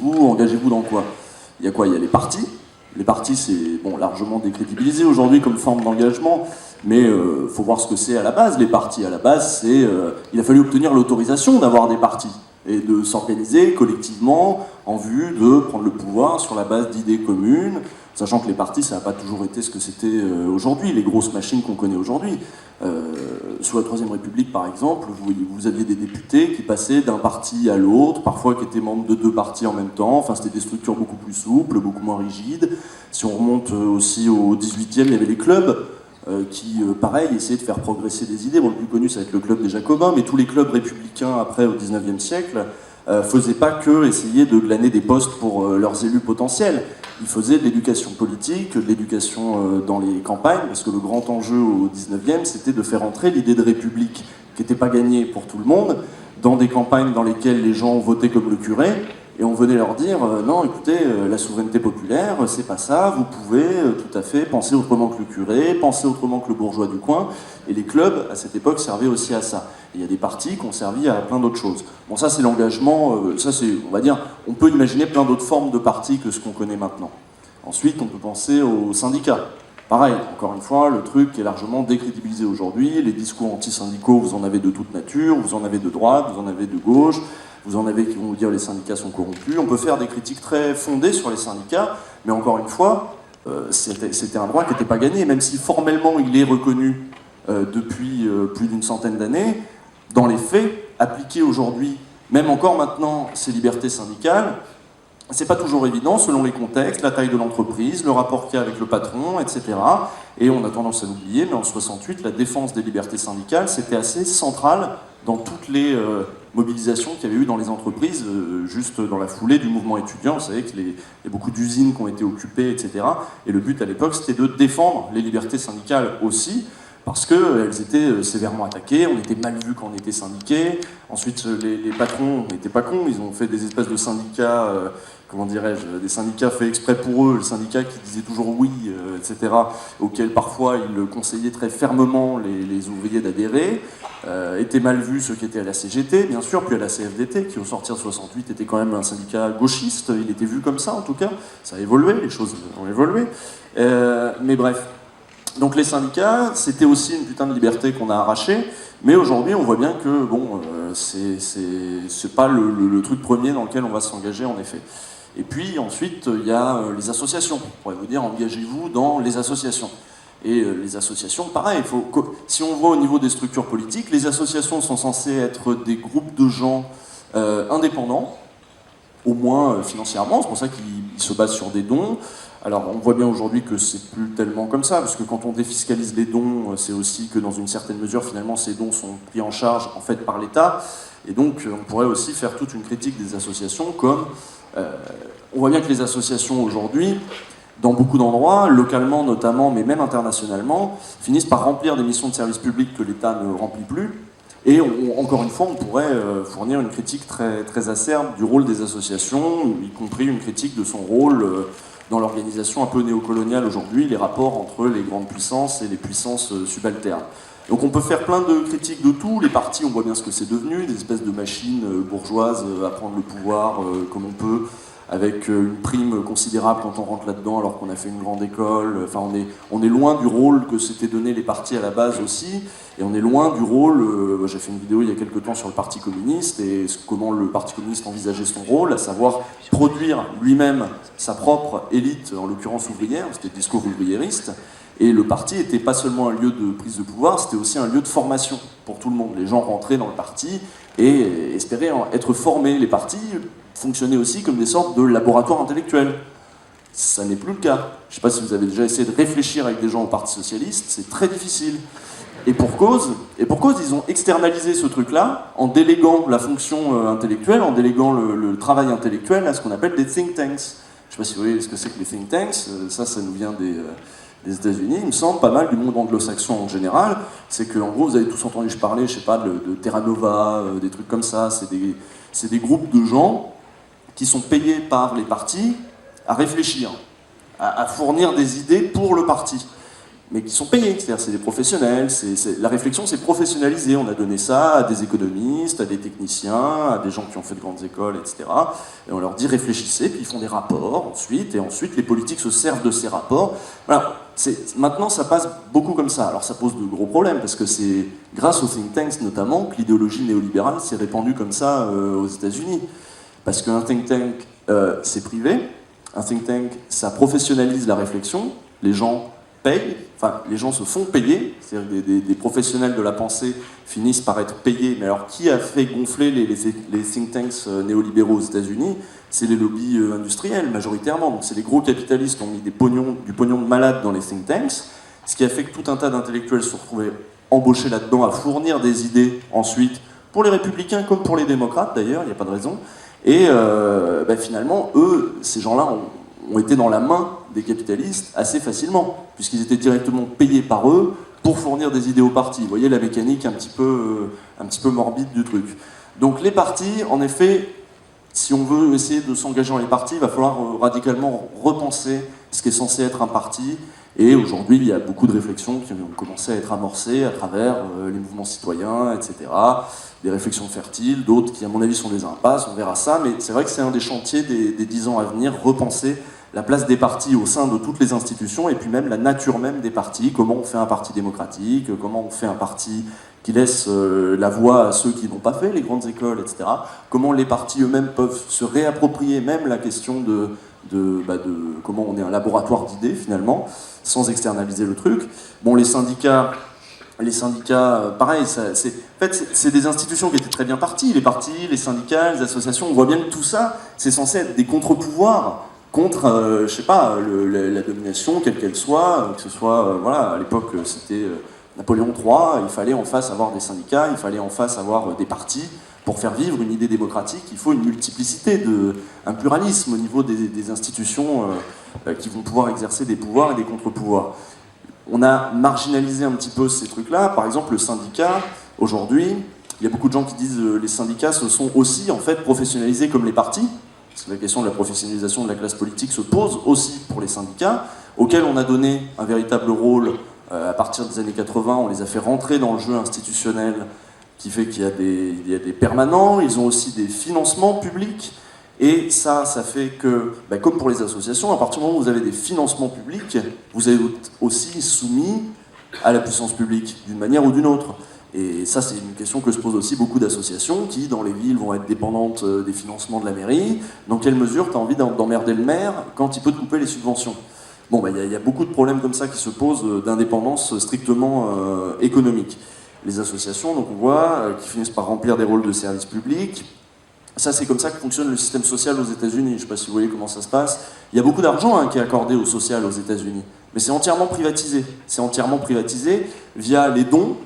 engagez-vous dans quoi? Il y a quoi? Il y a les partis. Les partis, c'est bon, largement décrédibilisé aujourd'hui comme forme d'engagement, mais faut voir ce que c'est à la base. Les partis, à la base, c'est il a fallu obtenir l'autorisation d'avoir des partis et de s'organiser collectivement en vue de prendre le pouvoir sur la base d'idées communes, sachant que les partis, ça n'a pas toujours été ce que c'était aujourd'hui, les grosses machines qu'on connaît aujourd'hui. Sous la Troisième République, par exemple, vous aviez des députés qui passaient d'un parti à l'autre, parfois qui étaient membres de deux partis en même temps. Enfin, c'était des structures beaucoup plus souples, beaucoup moins rigides. Si on remonte aussi au 18e, il y avait les clubs qui, pareil, essayaient de faire progresser des idées. Bon, le plus connu, ça va être le club des Jacobins, mais tous les clubs républicains, après, au 19e siècle, faisaient pas que essayer de glaner des postes pour leurs élus potentiels. Ils faisaient de l'éducation politique, de l'éducation dans les campagnes, parce que le grand enjeu au 19e, c'était de faire entrer l'idée de république, qui n'était pas gagnée pour tout le monde, dans des campagnes dans lesquelles les gens votaient comme le curé, et on venait leur dire non, écoutez, la souveraineté populaire, c'est pas ça, vous pouvez tout à fait penser autrement que le curé, penser autrement que le bourgeois du coin, et les clubs, à cette époque, servaient aussi à ça. Et il y a des partis qui ont servi à plein d'autres choses. Bon, ça c'est l'engagement, ça c'est, on va dire, on peut imaginer plein d'autres formes de partis que ce qu'on connaît maintenant. Ensuite, on peut penser aux syndicats. Pareil, encore une fois, le truc est largement décrédibilisé aujourd'hui, les discours anti-syndicaux, vous en avez de toute nature, vous en avez de droite, vous en avez de gauche, vous en avez qui vont vous dire les syndicats sont corrompus. On peut faire des critiques très fondées sur les syndicats, mais encore une fois, c'était un droit qui n'était pas gagné, même si formellement il est reconnu depuis plus d'une centaine d'années. Dans les faits, appliquer aujourd'hui, même encore maintenant, ces libertés syndicales, c'est pas toujours évident selon les contextes, la taille de l'entreprise, le rapport qu'il y a avec le patron, etc. Et on a tendance à l'oublier, mais en 68, la défense des libertés syndicales, c'était assez central dans toutes les mobilisations qu'il y avait eu dans les entreprises, juste dans la foulée du mouvement étudiant. Vous savez qu'il y a beaucoup d'usines qui ont été occupées, etc. Et le but à l'époque, c'était de défendre les libertés syndicales aussi, parce qu'elles étaient sévèrement attaquées, on était mal vu quand on était syndiqué. Ensuite, les patrons n'étaient pas cons, ils ont fait des espèces de syndicats, comment dirais-je, des syndicats faits exprès pour eux, le syndicat qui disait toujours oui, etc., auquel parfois ils conseillaient très fermement les ouvriers d'adhérer, étaient mal vus ceux qui étaient à la CGT, bien sûr, puis à la CFDT, qui au sortir de 68 était quand même un syndicat gauchiste, il était vu comme ça en tout cas, ça a évolué, les choses ont évolué, mais bref. Donc les syndicats, c'était aussi une putain de liberté qu'on a arrachée, mais aujourd'hui on voit bien que bon, c'est pas le truc premier dans lequel on va s'engager en effet. Et puis ensuite il y a les associations. On pourrait vous dire engagez-vous dans les associations. Et les associations, pareil, si on voit au niveau des structures politiques, les associations sont censées être des groupes de gens indépendants, au moins financièrement, c'est pour ça qu'ils se basent sur des dons. Alors on voit bien aujourd'hui que c'est plus tellement comme ça, parce que quand on défiscalise les dons, c'est aussi que dans une certaine mesure, finalement, ces dons sont pris en charge en fait par l'État, et donc on pourrait aussi faire toute une critique des associations, comme on voit bien que les associations aujourd'hui, dans beaucoup d'endroits, localement notamment, mais même internationalement, finissent par remplir des missions de service public que l'État ne remplit plus. Et encore une fois, on pourrait fournir une critique très, très acerbe du rôle des associations, y compris une critique de son rôle dans l'organisation un peu néocoloniale aujourd'hui, les rapports entre les grandes puissances et les puissances subalternes. Donc on peut faire plein de critiques de tout. Les partis, on voit bien ce que c'est devenu, des espèces de machines bourgeoises à prendre le pouvoir comme on peut, avec une prime considérable quand on rentre là-dedans alors qu'on a fait une grande école. Enfin, on est loin du rôle que s'étaient donné les partis à la base aussi, et on est loin du rôle, j'ai fait une vidéo il y a quelques temps sur le Parti communiste, et comment le Parti communiste envisageait son rôle, à savoir produire lui-même sa propre élite, en l'occurrence ouvrière, c'était le discours ouvriériste, et le parti n'était pas seulement un lieu de prise de pouvoir, c'était aussi un lieu de formation pour tout le monde. Les gens rentraient dans le parti et espéraient être formés. Les partis fonctionnaient aussi comme des sortes de laboratoires intellectuels. Ça n'est plus le cas. Je ne sais pas si vous avez déjà essayé de réfléchir avec des gens au Parti socialiste, c'est très difficile. Et pour cause, ils ont externalisé ce truc-là en déléguant la fonction intellectuelle, en déléguant le travail intellectuel à ce qu'on appelle des think tanks. Je ne sais pas si vous voyez ce que c'est que les think tanks, ça nous vient des États-Unis, il me semble, pas mal du monde anglo-saxon en général. C'est qu'en gros, vous avez tous entendu parler, je sais pas, de Terra Nova, des trucs comme ça. C'est des groupes de gens qui sont payés par les partis à réfléchir, à fournir des idées pour le parti. mais qui sont payés, c'est-à-dire c'est des professionnels, la réflexion c'est professionnalisé, on a donné ça à des économistes, à des techniciens, à des gens qui ont fait de grandes écoles, etc. Et on leur dit réfléchissez, puis ils font des rapports ensuite, et ensuite les politiques se servent de ces rapports. Voilà, maintenant ça passe beaucoup comme ça, alors ça pose de gros problèmes, parce que c'est grâce aux think tanks notamment que l'idéologie néolibérale s'est répandue comme ça aux États-Unis. Parce qu'un think tank c'est privé, un think tank ça professionnalise la réflexion, les gens payent, enfin les gens se font payer, c'est-à-dire des professionnels de la pensée finissent par être payés, mais alors qui a fait gonfler les think tanks néolibéraux aux États-Unis? C'est les lobbies industriels majoritairement, donc c'est les gros capitalistes qui ont mis du pognon de malade dans les think tanks, ce qui a fait que tout un tas d'intellectuels se retrouvaient embauchés là-dedans à fournir des idées ensuite, pour les républicains comme pour les démocrates d'ailleurs, il n'y a pas de raison, et finalement eux, ces gens-là ont été dans la main des capitalistes assez facilement, puisqu'ils étaient directement payés par eux pour fournir des idées aux partis. Vous voyez la mécanique un petit peu morbide du truc. Donc les partis, en effet, si on veut essayer de s'engager dans les partis, il va falloir radicalement repenser ce qui est censé être un parti. Et aujourd'hui, il y a beaucoup de réflexions qui ont commencé à être amorcées à travers les mouvements citoyens, etc. Des réflexions fertiles, d'autres qui, à mon avis, sont des impasses, on verra ça. Mais c'est vrai que c'est un des chantiers des 10 ans à venir, repenser la place des partis au sein de toutes les institutions, et puis même la nature même des partis, comment on fait un parti démocratique, comment on fait un parti qui laisse la voix à ceux qui n'ont pas fait les grandes écoles, etc. Comment les partis eux-mêmes peuvent se réapproprier même la question de comment on est un laboratoire d'idées finalement, sans externaliser le truc. Bon, les syndicats, pareil, c'est des institutions qui étaient très bien parties, les partis, les syndicats, les associations, on voit bien que tout ça, c'est censé être des contre-pouvoirs contre, je sais pas, la domination, quelle qu'elle soit, que ce soit, voilà, à l'époque c'était Napoléon III, il fallait en face avoir des syndicats, il fallait en face avoir des partis. Pour faire vivre une idée démocratique, il faut une multiplicité, un pluralisme au niveau des institutions qui vont pouvoir exercer des pouvoirs et des contre-pouvoirs. On a marginalisé un petit peu ces trucs-là. Par exemple, le syndicat, aujourd'hui, il y a beaucoup de gens qui disent les syndicats se sont aussi en fait professionnalisés comme les partis. Parce que la question de la professionnalisation de la classe politique se pose aussi pour les syndicats, auxquels on a donné un véritable rôle à partir des années 80. On les a fait rentrer dans le jeu institutionnel, qui fait qu'il y a des permanents, ils ont aussi des financements publics, et ça fait que, comme pour les associations, à partir du moment où vous avez des financements publics, vous êtes aussi soumis à la puissance publique, d'une manière ou d'une autre. Et ça, c'est une question que se posent aussi beaucoup d'associations qui, dans les villes, vont être dépendantes des financements de la mairie. Dans quelle mesure tu as envie d'emmerder le maire quand il peut te couper les subventions? Bon, il y a beaucoup de problèmes comme ça qui se posent d'indépendance strictement économique. Les associations, donc on voit, qui finissent par remplir des rôles de service public. Ça, c'est comme ça que fonctionne le système social aux États-Unis. Je ne sais pas si vous voyez comment ça se passe. Il y a beaucoup d'argent qui est accordé au social aux États-Unis, mais c'est entièrement privatisé. C'est entièrement privatisé via les dons,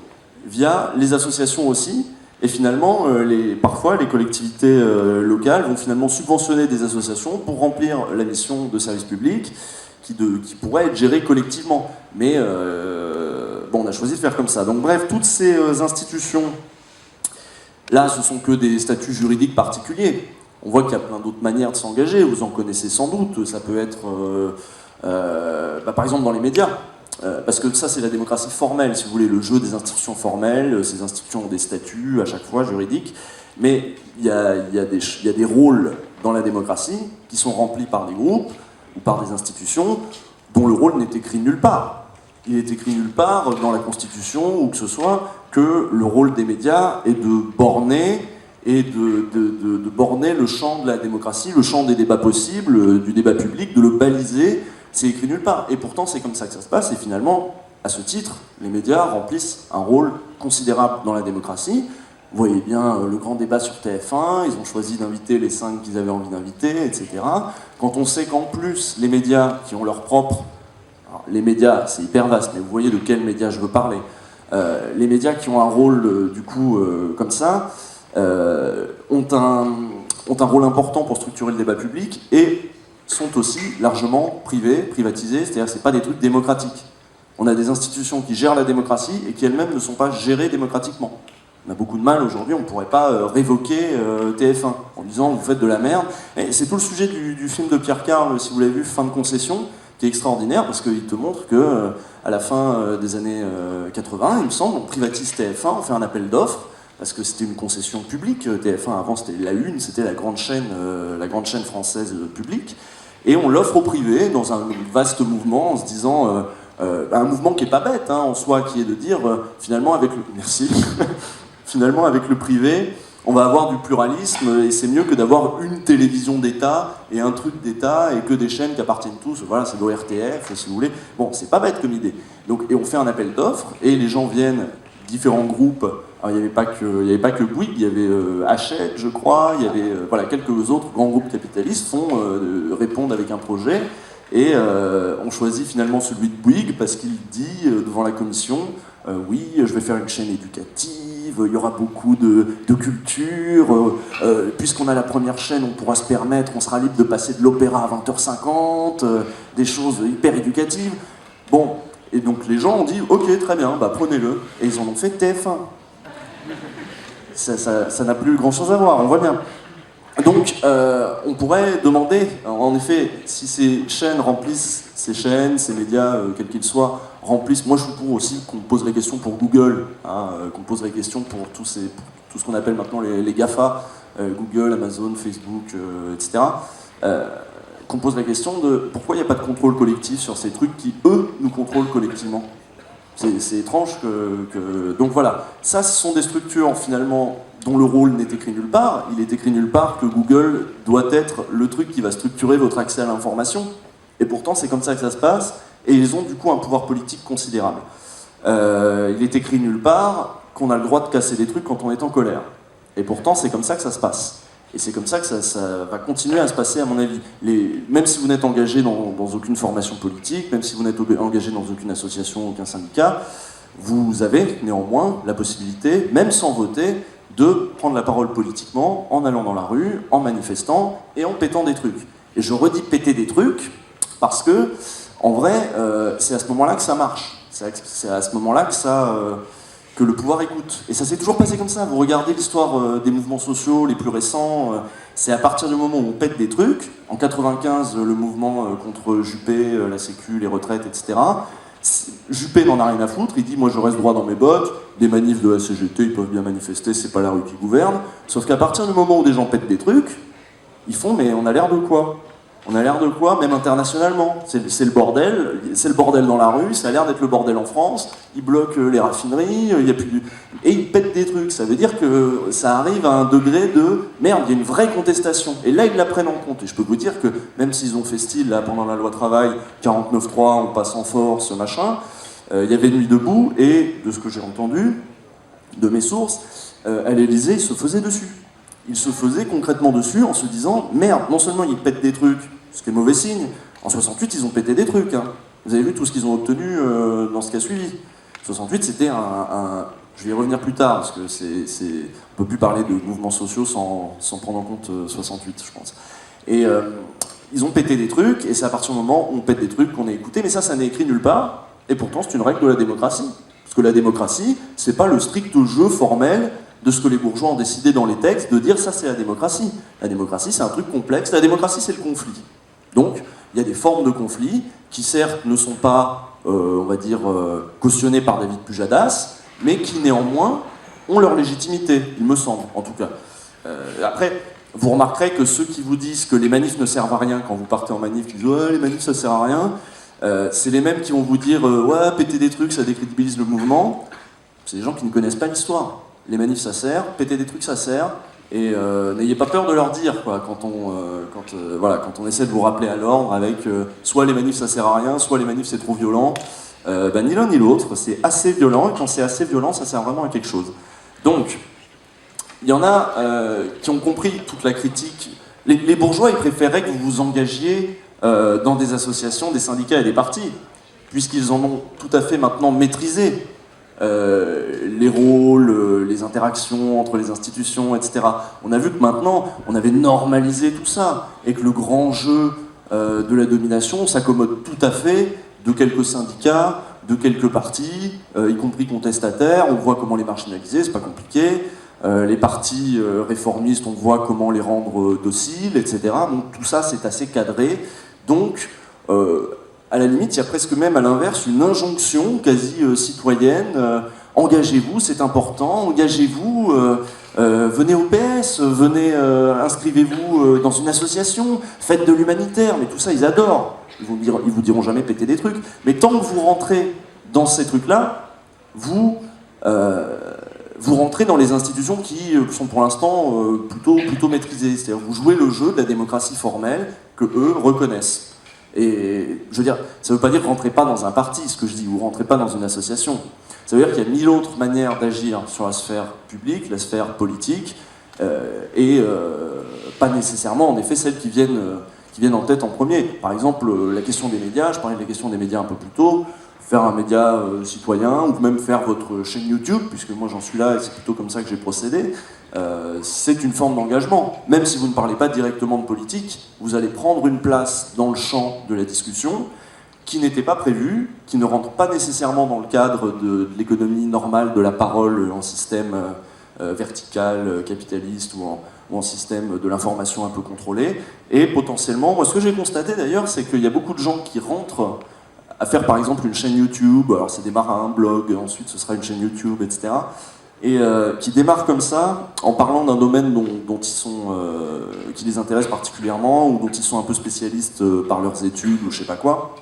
via les associations aussi. Et finalement, parfois, les collectivités locales vont finalement subventionner des associations pour remplir la mission de service public qui pourrait être gérée collectivement. Mais on a choisi de faire comme ça. Donc bref, toutes ces institutions, là, ce sont que des statuts juridiques particuliers. On voit qu'il y a plein d'autres manières de s'engager, vous en connaissez sans doute. Ça peut être, par exemple, dans les médias. Parce que ça, c'est la démocratie formelle, si vous voulez, le jeu des institutions formelles. Ces institutions ont des statuts, à chaque fois, juridiques. Mais il y a des rôles dans la démocratie qui sont remplis par des groupes ou par des institutions dont le rôle n'est écrit nulle part. Il est écrit nulle part dans la Constitution ou que ce soit que le rôle des médias est de borner borner le champ de la démocratie, le champ des débats possibles, du débat public, de le baliser. C'est écrit nulle part. Et pourtant, c'est comme ça que ça se passe. Et finalement, à ce titre, les médias remplissent un rôle considérable dans la démocratie. Vous voyez bien le grand débat sur TF1, ils ont choisi d'inviter les 5 qu'ils avaient envie d'inviter, etc. Quand on sait qu'en plus, les médias qui ont leur propre... Alors, les médias, c'est hyper vaste, mais vous voyez de quels médias je veux parler. Les médias qui ont un rôle, comme ça, ont un rôle important pour structurer le débat public et sont aussi largement privatisés, c'est-à-dire que ce n'est pas des trucs démocratiques. On a des institutions qui gèrent la démocratie et qui elles-mêmes ne sont pas gérées démocratiquement. On a beaucoup de mal aujourd'hui, on ne pourrait pas révoquer TF1 en disant vous faites de la merde. Et c'est tout le sujet du film de Pierre Carle, si vous l'avez vu, Fin de concession. qui est extraordinaire parce qu'il te montre que à la fin des années 80, il me semble, on privatise TF1, on fait un appel d'offres parce que c'était une concession publique. TF1 avant c'était la Une, c'était la grande chaîne française publique, et on l'offre au privé dans un vaste mouvement en se disant un mouvement qui est pas bête en soi, qui est de dire finalement avec le finalement avec le privé on va avoir du pluralisme et c'est mieux que d'avoir une télévision d'État et un truc d'État et que des chaînes qui appartiennent tous, voilà, c'est l'ORTF si vous voulez. Bon, c'est pas bête comme idée. Donc, et on fait un appel d'offres et les gens viennent, différents groupes. Alors, il n'y avait pas que Bouygues, il y avait Hachette, je crois, il y avait voilà, quelques autres grands groupes capitalistes répondent avec un projet et on choisit finalement celui de Bouygues parce qu'il dit devant la commission oui, je vais faire une chaîne éducative, il y aura beaucoup de culture, puisqu'on a la première chaîne, on pourra se permettre, on sera libre de passer de l'opéra à 20h50, des choses hyper éducatives. Bon, et donc les gens ont dit, ok, très bien, bah prenez-le, et ils en ont fait TF1. Ça n'a plus grand-chose à voir, on voit bien. Donc, on pourrait demander, en effet, si ces chaînes remplissent, ces chaînes, ces médias, quels qu'ils soient, remplissent. Moi, je suis pour aussi qu'on pose les questions pour Google, qu'on pose les questions pour tout ce qu'on appelle maintenant les GAFA, Google, Amazon, Facebook, etc. Qu'on pose la question de pourquoi il n'y a pas de contrôle collectif sur ces trucs qui, eux, nous contrôlent collectivement. C'est étrange Donc voilà, ça, ce sont des structures, finalement, dont le rôle n'est écrit nulle part. Il est écrit nulle part que Google doit être le truc qui va structurer votre accès à l'information. Et pourtant, c'est comme ça que ça se passe. Et ils ont du coup un pouvoir politique considérable. Il est écrit nulle part qu'on a le droit de casser des trucs quand on est en colère. Et pourtant, c'est comme ça que ça se passe. Et c'est comme ça que ça va continuer à se passer, à mon avis. Même si vous n'êtes engagé dans aucune formation politique, même si vous n'êtes engagé dans aucune association, aucun syndicat, vous avez néanmoins la possibilité, même sans voter, de prendre la parole politiquement en allant dans la rue, en manifestant et en pétant des trucs. Et je redis péter des trucs parce que, en vrai, c'est à ce moment-là que ça marche. C'est à ce moment-là que le pouvoir écoute. Et ça s'est toujours passé comme ça. Vous regardez l'histoire des mouvements sociaux les plus récents, c'est à partir du moment où on pète des trucs. En 95, le mouvement contre Juppé, la Sécu, les retraites, etc. Juppé n'en a rien à foutre, il dit moi je reste droit dans mes bottes, des manifs de la CGT ils peuvent bien manifester, c'est pas la rue qui gouverne. Sauf qu'à partir du moment où des gens pètent des trucs, ils font mais on a l'air de quoi ? On a l'air de quoi, même internationalement? C'est le bordel dans la rue, ça a l'air d'être le bordel en France, ils bloquent les raffineries, il y a plus et ils pètent des trucs. Ça veut dire que ça arrive à un degré de merde, il y a une vraie contestation. Et là, ils la prennent en compte. Et je peux vous dire que même s'ils ont fait style, là, pendant la loi travail, 49.3, on passe en force, machin, il y avait Nuit debout, et de ce que j'ai entendu, de mes sources, à l'Élysée, ils se faisaient dessus. Ils se faisaient concrètement dessus en se disant merde, non seulement ils pètent des trucs, ce qui est mauvais signe, en 68 ils ont pété des trucs. Vous avez vu tout ce qu'ils ont obtenu dans ce qui a suivi. 68 c'était je vais y revenir plus tard, parce que on ne peut plus parler de mouvements sociaux sans prendre en compte 68, je pense. Et ils ont pété des trucs, et c'est à partir du moment où on pète des trucs qu'on est écouté, mais ça n'est écrit nulle part, et pourtant c'est une règle de la démocratie. Parce que la démocratie, c'est pas le strict jeu formel de ce que les bourgeois ont décidé dans les textes, de dire ça c'est la démocratie. La démocratie c'est un truc complexe, la démocratie c'est le conflit. Donc il y a des formes de conflit qui certes ne sont pas, on va dire, cautionnées par David Pujadas, mais qui néanmoins ont leur légitimité, il me semble, en tout cas. Après, vous remarquerez que ceux qui vous disent que les manifs ne servent à rien quand vous partez en manif, qui disent ouais les manifs ça sert à rien, c'est les mêmes qui vont vous dire ouais péter des trucs ça décrédibilise le mouvement. C'est des gens qui ne connaissent pas l'histoire. Les manifs ça sert, péter des trucs ça sert, et n'ayez pas peur de leur dire quoi, quand on essaie de vous rappeler à l'ordre avec soit les manifs ça sert à rien, soit les manifs c'est trop violent. Ni l'un ni l'autre, c'est assez violent, et quand c'est assez violent ça sert vraiment à quelque chose. Donc, il y en a qui ont compris toute la critique. Les bourgeois ils préféraient que vous vous engagiez dans des associations, des syndicats et des partis, puisqu'ils en ont tout à fait maintenant maîtrisé les rôles, les interactions entre les institutions, etc. On a vu que maintenant, on avait normalisé tout ça, et que le grand jeu de la domination s'accommode tout à fait de quelques syndicats, de quelques partis, y compris contestataires. On voit comment les marginaliser, c'est pas compliqué. Les partis réformistes, on voit comment les rendre dociles, etc. Donc tout ça, c'est assez cadré. Donc, à la limite, il y a presque même à l'inverse une injonction quasi citoyenne. Engagez-vous, c'est important, engagez-vous, venez au PS, venez, inscrivez-vous dans une association, faites de l'humanitaire, mais tout ça, ils adorent. Ils vous diront jamais péter des trucs. Mais tant que vous rentrez dans ces trucs-là, vous rentrez dans les institutions qui sont pour l'instant plutôt maîtrisées. C'est-à-dire vous jouez le jeu de la démocratie formelle que eux reconnaissent. Et je veux dire, ça ne veut pas dire rentrez pas dans un parti, ce que je dis, ou rentrez pas dans une association. Ça veut dire qu'il y a 1000 autres manières d'agir sur la sphère publique, la sphère politique, et pas nécessairement, en effet, celles qui viennent en tête en premier. Par exemple, la question des médias, je parlais de la question des médias un peu plus tôt, faire un média citoyen, ou même faire votre chaîne YouTube, puisque moi j'en suis là et c'est plutôt comme ça que j'ai procédé, c'est une forme d'engagement. Même si vous ne parlez pas directement de politique, vous allez prendre une place dans le champ de la discussion qui n'était pas prévue, qui ne rentre pas nécessairement dans le cadre de l'économie normale de la parole en système vertical, capitaliste ou en système de l'information un peu contrôlé. Et potentiellement, moi ce que j'ai constaté d'ailleurs, c'est qu'il y a beaucoup de gens qui rentrent à faire par exemple une chaîne YouTube, alors ça démarre à un blog, ensuite ce sera une chaîne YouTube, etc. Et qui démarrent comme ça, en parlant d'un domaine dont ils sont, qui les intéresse particulièrement, ou dont ils sont un peu spécialistes par leurs études, ou je sais pas quoi,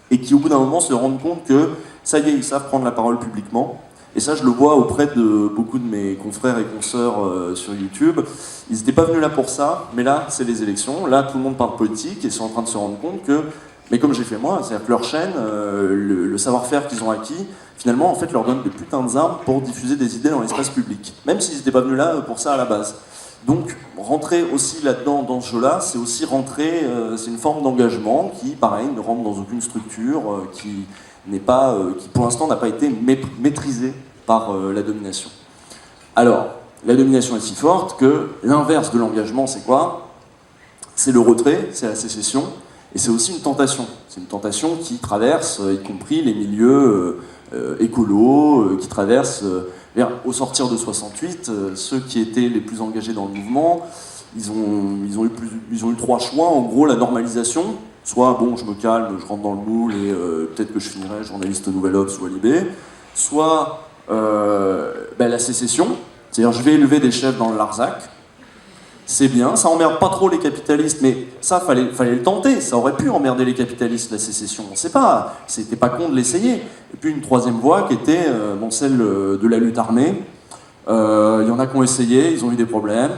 et qui au bout d'un moment se rendent compte que ça y est, ils savent prendre la parole publiquement. Et ça, je le vois auprès de beaucoup de mes confrères et consoeurs sur YouTube. Ils n'étaient pas venus là pour ça, mais là, c'est les élections. Là, tout le monde parle politique et ils sont en train de se rendre compte que, mais comme j'ai fait moi, c'est-à-dire que leur chaîne, le savoir-faire qu'ils ont acquis, finalement, en fait, leur donne des putains d'armes pour diffuser des idées dans l'espace public. Même s'ils n'étaient pas venus là pour ça à la base. Donc, rentrer aussi là-dedans, dans ce jeu-là, c'est aussi rentrer, c'est une forme d'engagement qui, pareil, ne rentre dans aucune structure, qui pour l'instant n'a pas été maîtrisée par la domination. Alors, la domination est si forte que l'inverse de l'engagement, c'est quoi? C'est le retrait, c'est la sécession, et c'est aussi une tentation. C'est une tentation qui traverse, y compris les milieux écolos, qui traversent, au sortir de 68, ceux qui étaient les plus engagés dans le mouvement, ils ont eu trois choix. En gros, la normalisation, soit bon, je me calme, je rentre dans le moule et peut-être que je finirai journaliste au Nouvel Obs ou à Libé, soit la sécession, c'est-à-dire je vais élever des chefs dans le Larzac. C'est bien, ça emmerde pas trop les capitalistes, mais ça, fallait le tenter. Ça aurait pu emmerder les capitalistes, la sécession. On sait pas, c'était pas con de l'essayer. Et puis une troisième voie qui était celle de la lutte armée. Il y en a qui ont essayé, ils ont eu des problèmes.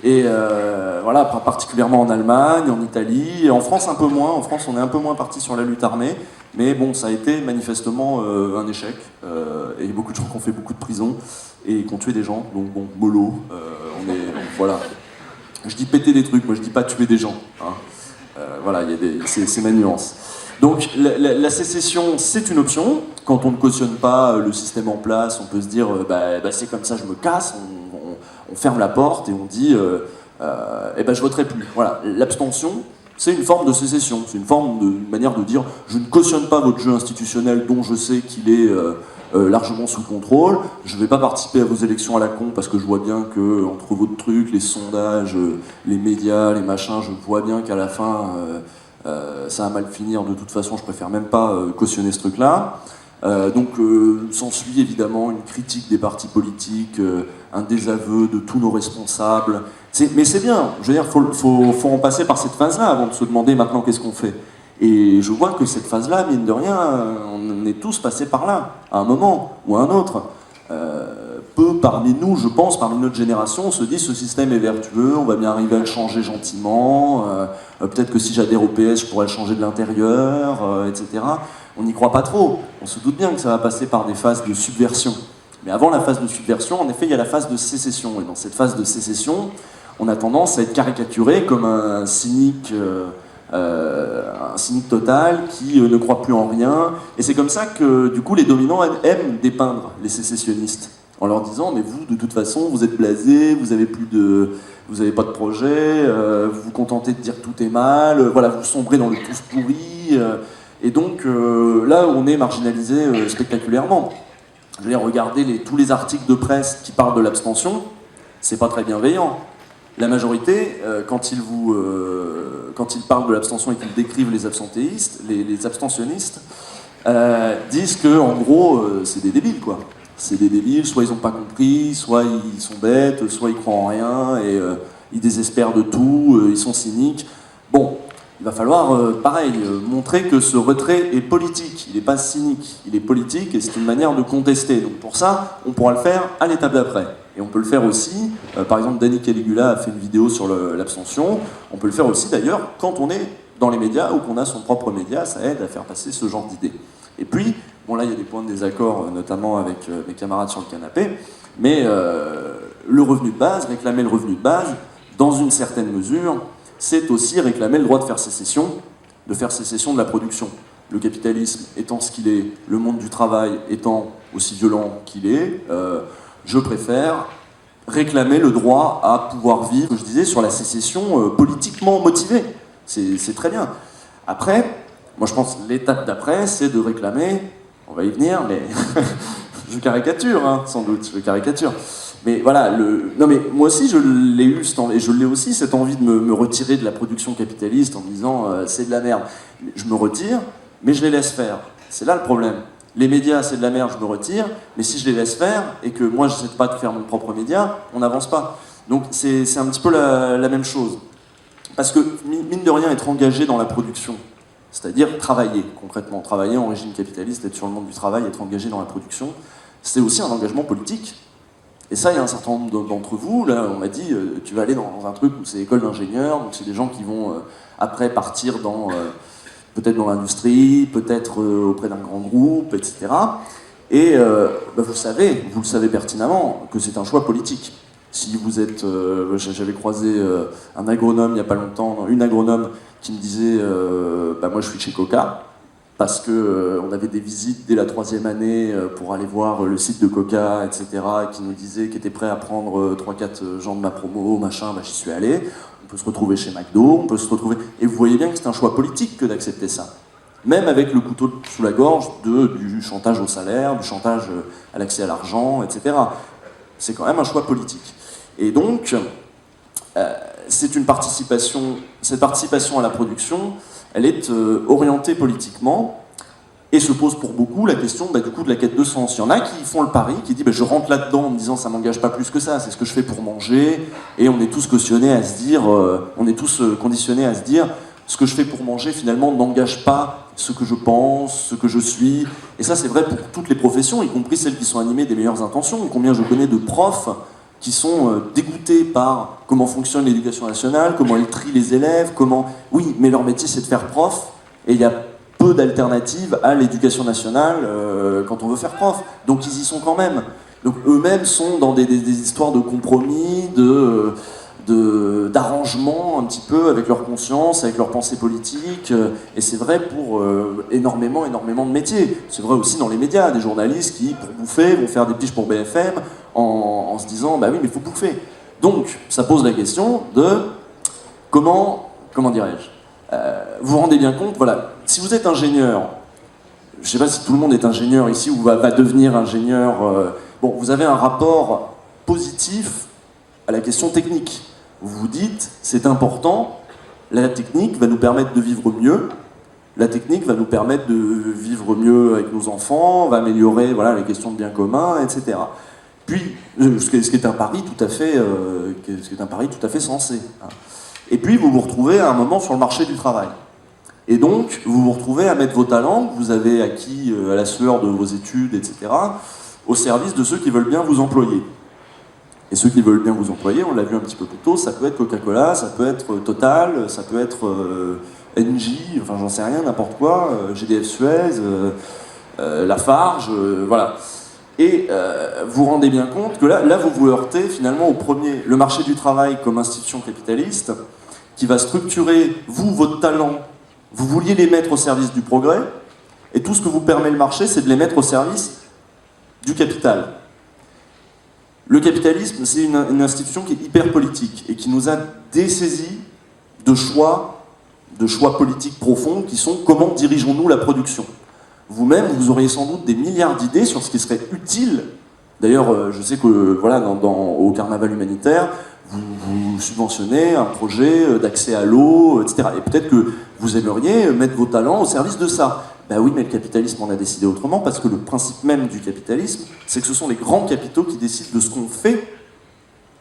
Et voilà, particulièrement en Allemagne, en Italie, et en France un peu moins. En France, on est un peu moins parti sur la lutte armée. Mais bon, ça a été manifestement un échec. Et beaucoup de gens qui ont fait beaucoup de prison et qui ont tué des gens. Donc bon, mollo, voilà. Je dis péter des trucs, moi je dis pas tuer des gens. Hein. Voilà, c'est ma nuance. Donc la sécession, c'est une option. Quand on ne cautionne pas le système en place, on peut se dire c'est comme ça, je me casse, on ferme la porte et on dit je voterai plus. Voilà, l'abstention, c'est une forme de sécession, c'est une forme de manière de dire je ne cautionne pas votre jeu institutionnel dont je sais qu'il est largement sous contrôle, je ne vais pas participer à vos élections à la con parce que je vois bien que entre votre truc, les sondages, les médias, les machins, je vois bien qu'à la fin ça va mal finir, de toute façon je préfère même pas cautionner ce truc-là. Donc s'ensuit évidemment une critique des partis politiques, un désaveu de tous nos responsables. Mais c'est bien, je veux dire, faut en passer par cette phase-là avant de se demander maintenant qu'est-ce qu'on fait. Et je vois que cette phase-là, mine de rien, on est tous passés par là, à un moment ou à un autre. Peu parmi nous, je pense, parmi notre génération, on se dit ce système est vertueux, on va bien arriver à le changer gentiment, peut-être que si j'adhère au PS, je pourrais le changer de l'intérieur, etc. On n'y croit pas trop. On se doute bien que ça va passer par des phases de subversion. Mais avant la phase de subversion, en effet, il y a la phase de sécession. Et dans cette phase de sécession, on a tendance à être caricaturé comme un cynique total qui ne croit plus en rien. Et c'est comme ça que, du coup, les dominants aiment dépeindre les sécessionnistes. En leur disant, mais vous, de toute façon, vous êtes blasés, vous avez pas de projet, vous vous contentez de dire tout est mal, voilà, vous sombrez dans le tous pourri. Et donc, là, on est marginalisé spectaculairement. Je veux dire, regardez tous les articles de presse qui parlent de l'abstention, c'est pas très bienveillant. La majorité, quand ils parlent de l'abstention et qu'ils décrivent les abstentéistes, les abstentionnistes, disent que en gros, c'est des débiles, quoi. C'est des débiles, soit ils n'ont pas compris, soit ils sont bêtes, soit ils croient en rien, et ils désespèrent de tout, ils sont cyniques. Bon, il va falloir, pareil, montrer que ce retrait est politique, il n'est pas cynique, il est politique, et c'est une manière de contester. Donc pour ça, on pourra le faire à l'étape d'après. Et on peut le faire aussi, par exemple, Danny Caligula a fait une vidéo sur l'abstention, on peut le faire aussi d'ailleurs quand on est dans les médias ou qu'on a son propre média, ça aide à faire passer ce genre d'idées. Et puis, bon là il y a des points de désaccord, notamment avec mes camarades sur le canapé, mais le revenu de base, réclamer le revenu de base, dans une certaine mesure, c'est aussi réclamer le droit de faire sécession de la production. Le capitalisme étant ce qu'il est, le monde du travail étant aussi violent qu'il est, je préfère réclamer le droit à pouvoir vivre, je disais, sur la sécession politiquement motivée. C'est très bien. Après, moi je pense que l'étape d'après, c'est de réclamer, on va y venir, mais je caricature, hein, sans doute, je caricature. Mais voilà, non mais moi aussi je l'ai eu, et je l'ai aussi cette envie de me retirer de la production capitaliste en me disant c'est de la merde. Je me retire, mais je les laisse faire. C'est là le problème. Les médias, c'est de la merde, je me retire, mais si je les laisse faire, et que moi je n'essaie pas de faire mon propre média, on n'avance pas. Donc c'est un petit peu la même chose. Parce que, mine de rien, être engagé dans la production, c'est-à-dire travailler, concrètement, travailler en régime capitaliste, être sur le monde du travail, être engagé dans la production, c'est aussi un engagement politique. Et ça, il y a un certain nombre d'entre vous, là, on m'a dit, tu vas aller dans un truc où c'est école d'ingénieurs, donc c'est des gens qui vont après partir dans... peut-être dans l'industrie, peut-être auprès d'un grand groupe, etc. Et vous le savez pertinemment, que c'est un choix politique. Si vous êtes... j'avais croisé un agronome il n'y a pas longtemps, une agronome qui me disait moi je suis chez Coca, parce qu'on avait des visites dès la 3e année pour aller voir le site de Coca, etc., qui nous disait qu'il était prêt à prendre 3-4 gens de ma promo, machin, j'y suis allé. On peut se retrouver chez McDo, on peut se retrouver... Et vous voyez bien que c'est un choix politique que d'accepter ça. Même avec le couteau sous la gorge du chantage au salaire, du chantage à l'accès à l'argent, etc. C'est quand même un choix politique. Et donc, c'est une participation... Cette participation à la production, elle est orientée politiquement, et se pose pour beaucoup la question du coup de la quête de sens. Il y en a qui font le pari, qui disent je rentre là-dedans en me disant ça m'engage pas plus que ça, c'est ce que je fais pour manger, et on est tous cautionnés à se dire, on est tous conditionnés à se dire ce que je fais pour manger finalement n'engage pas ce que je pense, ce que je suis. Et ça c'est vrai pour toutes les professions, y compris celles qui sont animées des meilleures intentions. Combien je connais de profs qui sont dégoûtés par comment fonctionne l'éducation nationale, comment ils trient les élèves, comment... Oui, mais leur métier c'est de faire prof, et il y a peu d'alternatives à l'éducation nationale quand on veut faire prof. Donc ils y sont quand même. Donc eux-mêmes sont dans des histoires de compromis, d'arrangement un petit peu avec leur conscience, avec leur pensée politique. Et c'est vrai pour énormément de métiers. C'est vrai aussi dans les médias, des journalistes qui, pour bouffer, vont faire des piges pour BFM en se disant oui, mais il faut bouffer. Donc ça pose la question de comment dirais-je, vous vous rendez bien compte, voilà, si vous êtes ingénieur, je ne sais pas si tout le monde est ingénieur ici ou va devenir ingénieur, vous avez un rapport positif à la question technique. Vous vous dites, c'est important, la technique va nous permettre de vivre mieux, la technique va nous permettre de vivre mieux avec nos enfants, va améliorer les questions de bien commun, etc. Puis, ce qui est un pari tout à fait sensé. Hein. Et puis vous vous retrouvez à un moment sur le marché du travail. Et donc vous vous retrouvez à mettre vos talents que vous avez acquis à la sueur de vos études, etc., au service de ceux qui veulent bien vous employer. Et ceux qui veulent bien vous employer, on l'a vu un petit peu plus tôt, ça peut être Coca-Cola, ça peut être Total, ça peut être Engie, enfin j'en sais rien, n'importe quoi, GDF Suez, Lafarge, voilà. Et vous vous rendez bien compte que là vous vous heurtez finalement le marché du travail comme institution capitaliste qui va structurer, votre talent, vous vouliez les mettre au service du progrès, et tout ce que vous permet le marché, c'est de les mettre au service du capital. Le capitalisme, c'est une institution qui est hyper politique et qui nous a dessaisis de choix politiques profonds qui sont comment dirigeons-nous la production. Vous-même, vous auriez sans doute des milliards d'idées sur ce qui serait utile. D'ailleurs, je sais que au carnaval humanitaire, vous subventionnez un projet d'accès à l'eau, etc. Et peut-être que vous aimeriez mettre vos talents au service de ça. Ben oui, mais le capitalisme en a décidé autrement, parce que le principe même du capitalisme, c'est que ce sont les grands capitaux qui décident de ce qu'on fait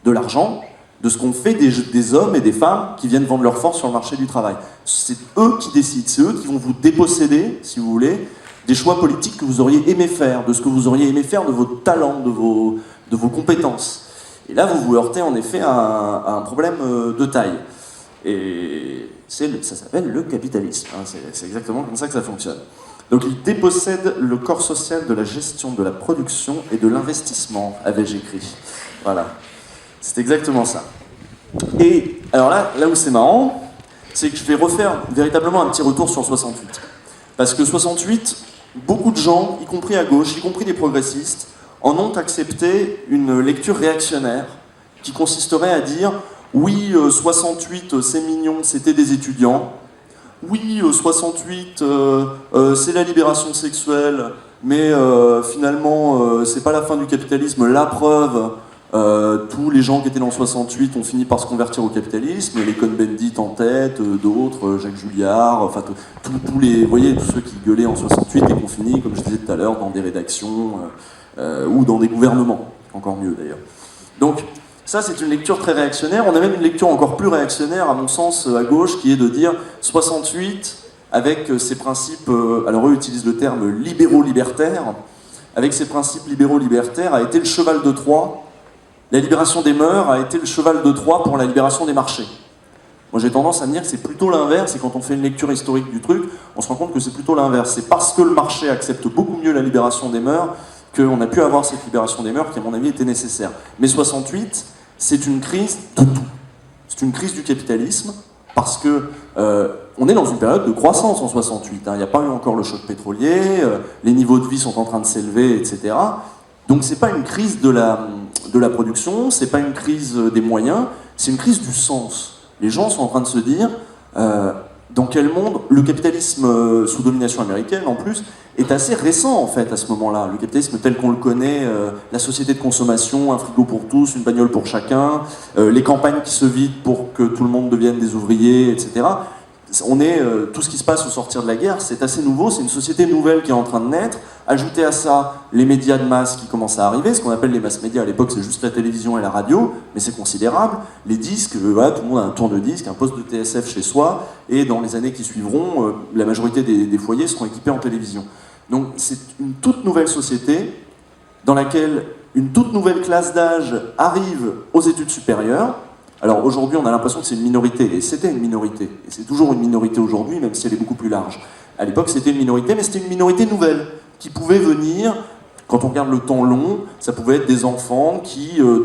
de l'argent, de ce qu'on fait des hommes et des femmes qui viennent vendre leur force sur le marché du travail. C'est eux qui décident, c'est eux qui vont vous déposséder, si vous voulez, des choix politiques que vous auriez aimé faire, de ce que vous auriez aimé faire, de vos talents, de vos compétences. Et là, vous vous heurtez en effet à un problème de taille. Et ça s'appelle le capitalisme. Hein, c'est exactement comme ça que ça fonctionne. Donc il dépossède le corps social de la gestion de la production et de l'investissement, avais-je écrit. Voilà. C'est exactement ça. Et alors là où c'est marrant, c'est que je vais refaire véritablement un petit retour sur 68. Parce que 68, beaucoup de gens, y compris à gauche, y compris des progressistes, en ont accepté une lecture réactionnaire qui consisterait à dire « Oui, 68, c'est mignon, c'était des étudiants. Oui, 68, c'est la libération sexuelle, mais finalement, c'est pas la fin du capitalisme. La preuve, tous les gens qui étaient dans 68 ont fini par se convertir au capitalisme, les Cohn-Bendit en tête, d'autres, Jacques Julliard, enfin tous les, vous voyez, tous ceux qui gueulaient en 68 et qui ont fini, comme je disais tout à l'heure, dans des rédactions ou dans des gouvernements, encore mieux d'ailleurs. Donc ça, c'est une lecture très réactionnaire. On a même une lecture encore plus réactionnaire, à mon sens, à gauche, qui est de dire 68, avec ses principes, alors eux utilisent le terme libéraux-libertaires, avec ses principes libéraux-libertaires, a été le cheval de Troie. La libération des mœurs a été le cheval de Troie pour la libération des marchés. Moi, j'ai tendance à me dire que c'est plutôt l'inverse, et quand on fait une lecture historique du truc, on se rend compte que c'est plutôt l'inverse. C'est parce que le marché accepte beaucoup mieux la libération des mœurs qu'on a pu avoir cette libération des mœurs qui, à mon avis, était nécessaire. Mais 68, c'est une crise de tout. C'est une crise du capitalisme, parce que on est dans une période de croissance en 68. Il n'y a pas eu encore le choc pétrolier, les niveaux de vie sont en train de s'élever, etc. Donc c'est pas une crise de la production, c'est pas une crise des moyens, c'est une crise du sens. Les gens sont en train de se dire dans quel monde le capitalisme sous domination américaine en plus est assez récent en fait à ce moment-là. Le capitalisme tel qu'on le connaît, la société de consommation, un frigo pour tous, une bagnole pour chacun, les campagnes qui se vident pour que tout le monde devienne des ouvriers, etc. Tout ce qui se passe au sortir de la guerre, c'est assez nouveau, c'est une société nouvelle qui est en train de naître. Ajoutez à ça les médias de masse qui commencent à arriver, ce qu'on appelle les mass médias à l'époque, c'est juste la télévision et la radio, mais c'est considérable. Les disques, voilà, tout le monde a un tourne-disque, un poste de TSF chez soi, et dans les années qui suivront, la majorité des foyers seront équipés en télévision. Donc c'est une toute nouvelle société dans laquelle une toute nouvelle classe d'âge arrive aux études supérieures. Alors aujourd'hui, on a l'impression que c'est une minorité, et c'était une minorité, et c'est toujours une minorité aujourd'hui, même si elle est beaucoup plus large. À l'époque, c'était une minorité, mais c'était une minorité nouvelle, qui pouvait venir, quand on regarde le temps long, ça pouvait être des enfants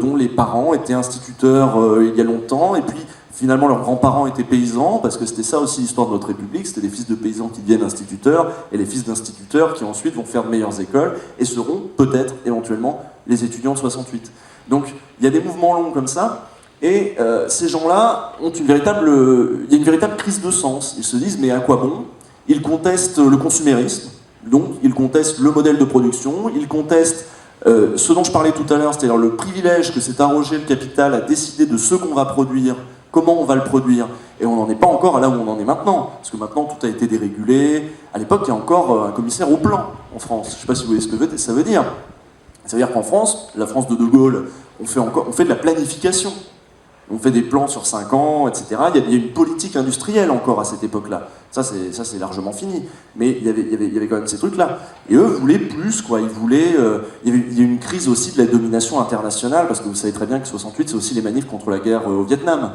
dont les parents étaient instituteurs il y a longtemps, et puis finalement leurs grands-parents étaient paysans, parce que c'était ça aussi l'histoire de notre République, c'était des fils de paysans qui deviennent instituteurs, et les fils d'instituteurs qui ensuite vont faire de meilleures écoles, et seront peut-être, éventuellement, les étudiants de 68. Donc il y a des mouvements longs comme ça, et ces gens-là il y a une véritable crise de sens. Ils se disent, mais à quoi bon? Ils contestent le consumérisme, donc ils contestent le modèle de production, ils contestent ce dont je parlais tout à l'heure, c'est-à-dire le privilège que s'est arrogé le capital à décider de ce qu'on va produire, comment on va le produire. Et on n'en est pas encore à là où on en est maintenant, parce que maintenant tout a été dérégulé. À l'époque, il y a encore un commissaire au plan en France. Je ne sais pas si vous voyez ce que ça veut dire. Ça veut dire qu'en France, la France de De Gaulle, on fait de la planification. On fait des plans sur 5 ans, etc. Il y a une politique industrielle encore à cette époque-là. Ça, c'est largement fini. Mais il y avait quand même ces trucs-là. Et eux voulaient plus, quoi. Ils voulaient... il y a une crise aussi de la domination internationale, parce que vous savez très bien que 68, c'est aussi les manifs contre la guerre au Vietnam.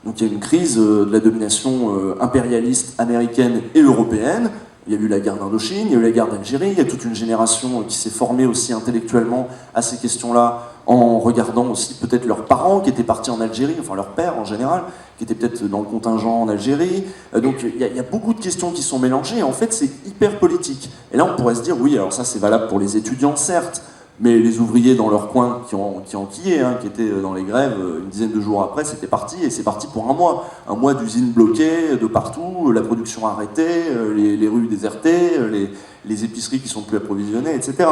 Donc il y a une crise de la domination impérialiste américaine et européenne. Il y a eu la guerre d'Indochine, il y a eu la guerre d'Algérie, il y a toute une génération qui s'est formée aussi intellectuellement à ces questions-là, en regardant aussi peut-être leurs parents qui étaient partis en Algérie, enfin leur père en général, qui était peut-être dans le contingent en Algérie. Donc il y a beaucoup de questions qui sont mélangées, et en fait c'est hyper politique. Et là on pourrait se dire, oui, alors ça c'est valable pour les étudiants certes, mais les ouvriers dans leur coin qui enquillaient, qui étaient dans les grèves, une dizaine de jours après, c'était parti, et c'est parti pour un mois d'usines bloquées de partout, la production arrêtée, les rues désertées, les épiceries qui sont plus approvisionnées, etc.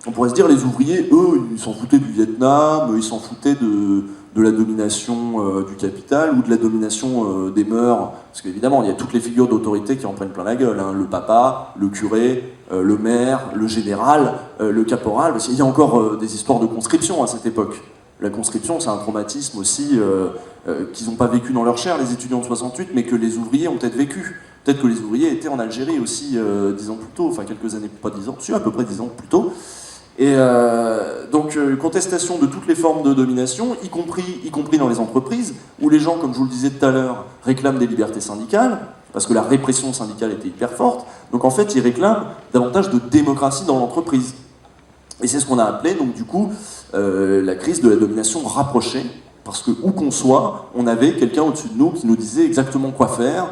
On pourrait se dire, les ouvriers, eux, ils s'en foutaient du Vietnam, ils s'en foutaient de de la domination du capital ou de la domination des mœurs. Parce qu'évidemment, il y a toutes les figures d'autorité qui en prennent plein la gueule. Hein. Le papa, le curé, le maire, le général, le caporal. Parce qu'il y a encore des histoires de conscription à cette époque. La conscription, c'est un traumatisme aussi qu'ils n'ont pas vécu dans leur chair, les étudiants de 68, mais que les ouvriers ont peut-être vécu. Peut-être que les ouvriers étaient en Algérie aussi 10 ans plus tôt, enfin quelques années, pas 10 ans, si, à peu près 10 ans plus tôt. Et donc, contestation de toutes les formes de domination, y compris dans les entreprises, où les gens, comme je vous le disais tout à l'heure, réclament des libertés syndicales, parce que la répression syndicale était hyper forte. Donc en fait, ils réclament davantage de démocratie dans l'entreprise. Et c'est ce qu'on a appelé, donc du coup, la crise de la domination rapprochée, parce que où qu'on soit, on avait quelqu'un au-dessus de nous qui nous disait exactement quoi faire.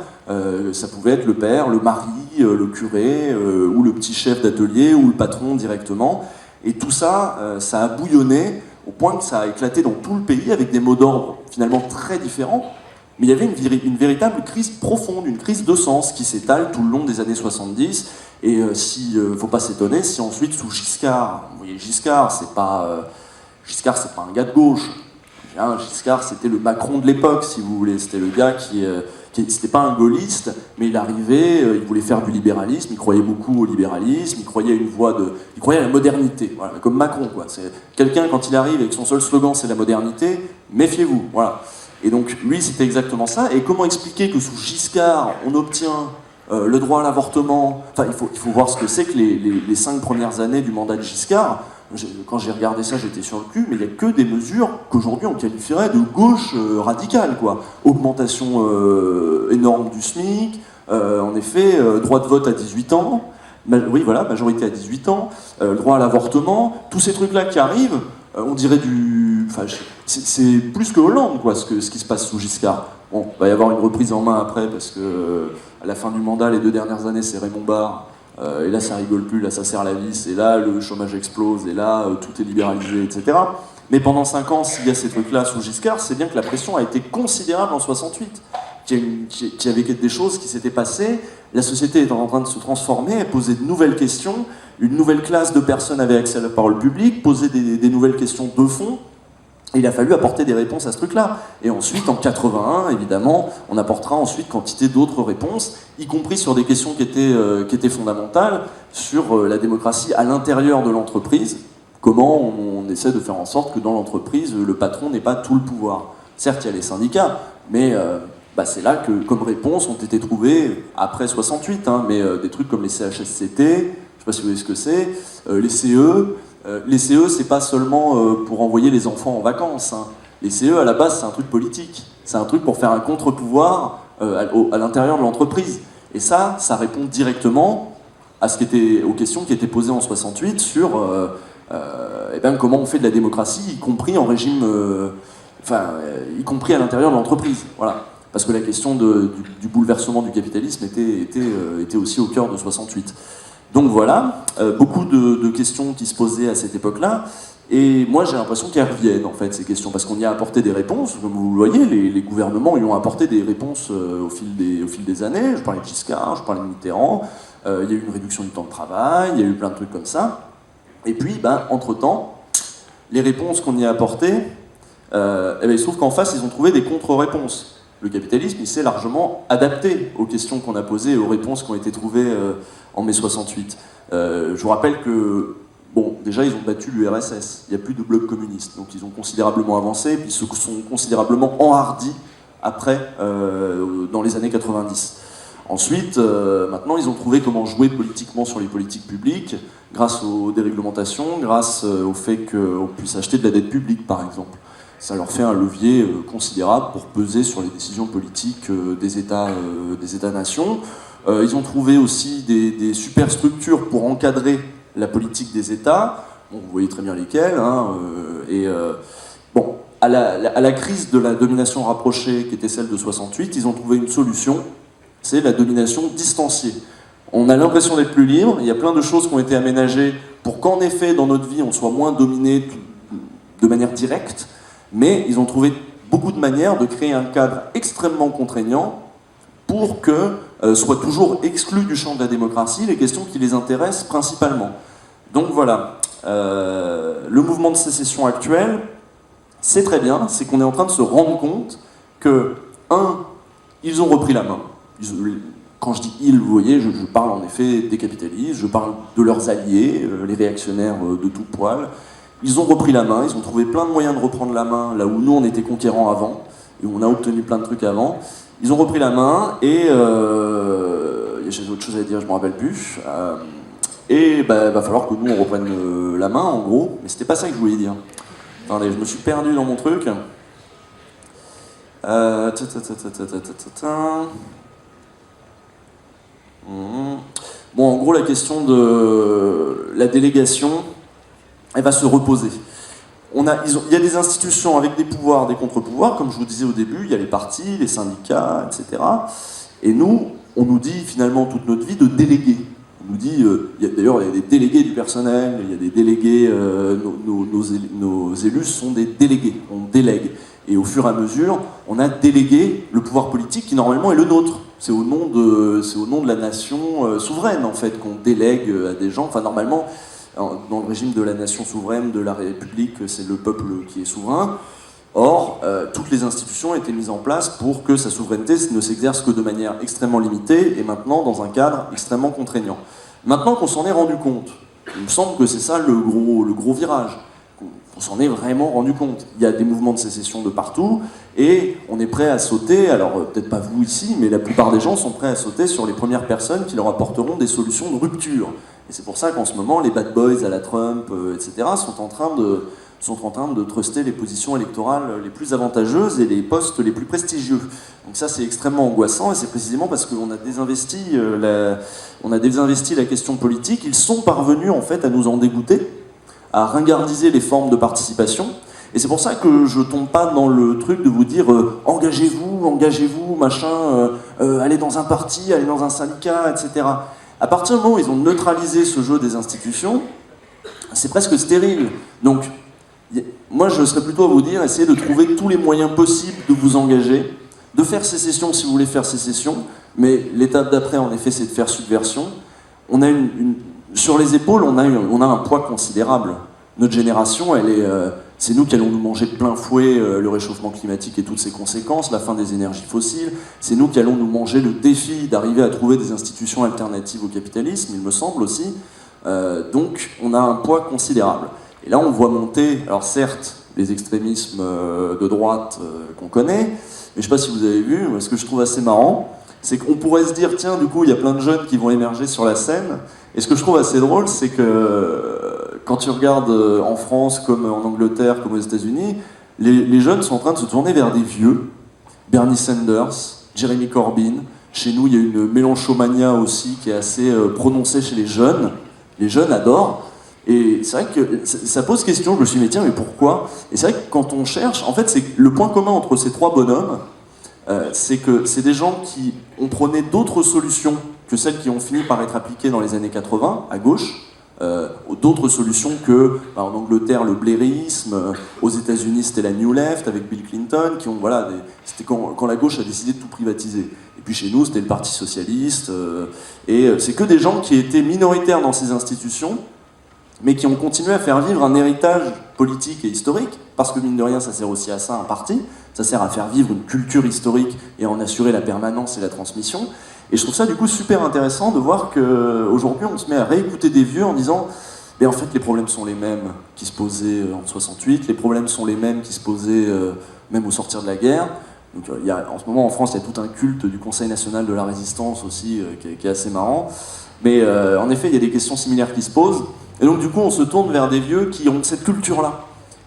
Ça pouvait être le père, le mari, le curé, ou le petit chef d'atelier, ou le patron directement. Et tout ça, ça a bouillonné au point que ça a éclaté dans tout le pays avec des mots d'ordre finalement très différents. Mais il y avait une véritable crise profonde, une crise de sens qui s'étale tout le long des années 70. Et faut pas s'étonner si ensuite sous Giscard, vous voyez Giscard, c'est pas un gars de gauche. Hein, Giscard, c'était le Macron de l'époque, si vous voulez. C'était le gars qui c'était pas un gaulliste, mais il arrivait, il voulait faire du libéralisme, il croyait beaucoup au libéralisme, il croyait à la modernité, voilà, comme Macron, quoi. C'est quelqu'un, quand il arrive avec son seul slogan, c'est la modernité, méfiez-vous, voilà. Et donc, lui, c'était exactement ça. Et comment expliquer que sous Giscard, on obtient le droit à l'avortement. Enfin, il faut voir ce que c'est que les 5 premières années du mandat de Giscard. Quand j'ai regardé ça, j'étais sur le cul, mais il n'y a que des mesures qu'aujourd'hui on qualifierait de gauche radicale, quoi. Augmentation énorme du SMIC, en effet, droit de vote à 18 ans, oui, voilà, majorité à 18 ans, droit à l'avortement, tous ces trucs-là qui arrivent, on dirait du... Enfin, c'est plus que Hollande, quoi, ce qui se passe sous Giscard. Bon, il va y avoir une reprise en main après, parce que à la fin du mandat, les 2 dernières années, c'est Raymond Barre. Et là, ça rigole plus, là, ça serre la vis, et là, le chômage explose, et là, tout est libéralisé, etc. Mais pendant 5 ans, s'il y a ces trucs-là sous Giscard, c'est bien que la pression a été considérable en 68. Qu'il y avait des choses qui s'étaient passées, la société était en train de se transformer, elle posait de nouvelles questions, une nouvelle classe de personnes avait accès à la parole publique, posait des nouvelles questions de fond. Et il a fallu apporter des réponses à ce truc-là. Et ensuite, en 81, évidemment, on apportera ensuite quantité d'autres réponses, y compris sur des questions qui étaient fondamentales, sur la démocratie à l'intérieur de l'entreprise. Comment on essaie de faire en sorte que dans l'entreprise, le patron n'ait pas tout le pouvoir. Certes, il y a les syndicats, mais c'est là que, comme réponse, ont été trouvées, après 68, hein, mais des trucs comme les CHSCT, je ne sais pas si vous voyez ce que c'est, les CE. Les CE, c'est pas seulement pour envoyer les enfants en vacances. Hein. Les CE, à la base, c'est un truc politique. C'est un truc pour faire un contre-pouvoir à l'intérieur de l'entreprise. Et ça répond directement aux questions qui étaient posées en 68 sur comment on fait de la démocratie, y compris en régime, y compris à l'intérieur de l'entreprise. Voilà. Parce que la question du bouleversement du capitalisme était aussi au cœur de 68. Donc voilà, beaucoup de questions qui se posaient à cette époque-là, et moi j'ai l'impression qu'elles reviennent en fait ces questions, parce qu'on y a apporté des réponses, comme vous le voyez, les gouvernements y ont apporté des réponses au fil des années, je parlais de Giscard, je parlais de Mitterrand, il y a eu une réduction du temps de travail, il y a eu plein de trucs comme ça, et puis entre-temps, les réponses qu'on y a apportées, il se trouve qu'en face ils ont trouvé des contre-réponses. Le capitalisme, il s'est largement adapté aux questions qu'on a posées et aux réponses qui ont été trouvées en mai 68. Je vous rappelle que, déjà, ils ont battu l'URSS. Il n'y a plus de bloc communiste. Donc, ils ont considérablement avancé, puis ils se sont considérablement enhardis après, dans les années 90. Ensuite, maintenant, ils ont trouvé comment jouer politiquement sur les politiques publiques, grâce aux déréglementations, grâce au fait qu'on puisse acheter de la dette publique, par exemple. Ça leur fait un levier considérable pour peser sur les décisions politiques des États-nations. Ils ont trouvé aussi des superstructures pour encadrer la politique des États. Bon, vous voyez très bien lesquelles. Hein, à la crise de la domination rapprochée, qui était celle de 68, ils ont trouvé une solution, c'est la domination distanciée. On a l'impression d'être plus libre, il y a plein de choses qui ont été aménagées pour qu'en effet, dans notre vie, on soit moins dominé de manière directe, mais ils ont trouvé beaucoup de manières de créer un cadre extrêmement contraignant pour que soient toujours exclus du champ de la démocratie les questions qui les intéressent principalement. Donc voilà, le mouvement de sécession actuel, c'est très bien, c'est qu'on est en train de se rendre compte que, ils ont repris la main. Quand je dis ils, vous voyez, je parle en effet des capitalistes, je parle de leurs alliés, les réactionnaires de tout poil. Ils ont repris la main, ils ont trouvé plein de moyens de reprendre la main là où nous on était conquérants avant, et où on a obtenu plein de trucs avant. Ils ont repris la main et j'ai autre chose à dire, je ne me rappelle plus. Et va falloir que nous on reprenne la main en gros, mais c'était pas ça que je voulais dire. Attendez, je me suis perdu dans mon truc. Bon, en gros, la question de la délégation, elle va se reposer. Il y a des institutions avec des pouvoirs, des contre-pouvoirs, comme je vous disais au début, il y a les partis, les syndicats, etc. Et nous, on nous dit finalement toute notre vie de déléguer. On nous dit, d'ailleurs, il y a des délégués du personnel, il y a des délégués, nos élus sont des délégués, on délègue. Et au fur et à mesure, on a délégué le pouvoir politique qui normalement est le nôtre. C'est au nom de la nation souveraine en fait qu'on délègue à des gens. Enfin normalement, dans le régime de la nation souveraine, de la République, c'est le peuple qui est souverain. Or, toutes les institutions ont été mises en place pour que sa souveraineté ne s'exerce que de manière extrêmement limitée et maintenant dans un cadre extrêmement contraignant. Maintenant qu'on s'en est rendu compte, il me semble que c'est ça le gros virage. On s'en est vraiment rendu compte. Il y a des mouvements de sécession de partout et on est prêt à sauter, alors peut-être pas vous ici, mais la plupart des gens sont prêts à sauter sur les premières personnes qui leur apporteront des solutions de rupture. Et c'est pour ça qu'en ce moment, les bad boys à la Trump, etc., sont en train de truster les positions électorales les plus avantageuses et les postes les plus prestigieux. Donc ça, c'est extrêmement angoissant et c'est précisément parce qu'on a désinvesti la question politique. Ils sont parvenus en fait à nous en dégoûter, à ringardiser les formes de participation. Et c'est pour ça que je tombe pas dans le truc de vous dire engagez-vous, machin, allez dans un parti, allez dans un syndicat, etc. À partir du moment où ils ont neutralisé ce jeu des institutions, c'est presque stérile. Donc, moi je serais plutôt à vous dire, essayez de trouver tous les moyens possibles de vous engager, de faire sécession si vous voulez faire sécession, mais l'étape d'après en effet c'est de faire subversion. On a sur les épaules, on a un poids considérable. Notre génération, c'est nous qui allons nous manger de plein fouet le réchauffement climatique et toutes ses conséquences, la fin des énergies fossiles. C'est nous qui allons nous manger le défi d'arriver à trouver des institutions alternatives au capitalisme, il me semble aussi. Donc, on a un poids considérable. Et là, on voit monter, alors certes, les extrémismes de droite qu'on connaît, mais je ne sais pas si vous avez vu, ce que je trouve assez marrant, c'est qu'on pourrait se dire, tiens, du coup, il y a plein de jeunes qui vont émerger sur la scène. Et ce que je trouve assez drôle, c'est que quand tu regardes en France, comme en Angleterre, comme aux États-Unis, les jeunes sont en train de se tourner vers des vieux. Bernie Sanders, Jeremy Corbyn. Chez nous, il y a une mélanchomania aussi qui est assez prononcée chez les jeunes. Les jeunes adorent. Et c'est vrai que ça pose question. Je me suis dit, mais tiens, mais pourquoi? Et c'est vrai que quand on cherche, en fait, c'est le point commun entre ces trois bonhommes, c'est que c'est des gens qui ont prôné d'autres solutions que celles qui ont fini par être appliquées dans les années 80, à gauche, d'autres solutions que, en Angleterre, le blairisme, aux États-Unis, c'était la New Left avec Bill Clinton, qui ont, c'était quand la gauche a décidé de tout privatiser. Et puis chez nous, c'était le Parti Socialiste, et c'est que des gens qui étaient minoritaires dans ces institutions, mais qui ont continué à faire vivre un héritage politique et historique, parce que mine de rien, ça sert aussi à ça, un parti, ça sert à faire vivre une culture historique et à en assurer la permanence et la transmission. Et je trouve ça du coup super intéressant de voir qu'aujourd'hui on se met à réécouter des vieux en disant mais en fait les problèmes sont les mêmes qui se posaient en 68, les problèmes sont les mêmes qui se posaient même au sortir de la guerre. Donc, en ce moment en France il y a tout un culte du Conseil national de la résistance aussi qui est assez marrant. Mais en effet il y a des questions similaires qui se posent. Et donc du coup on se tourne vers des vieux qui ont cette culture-là.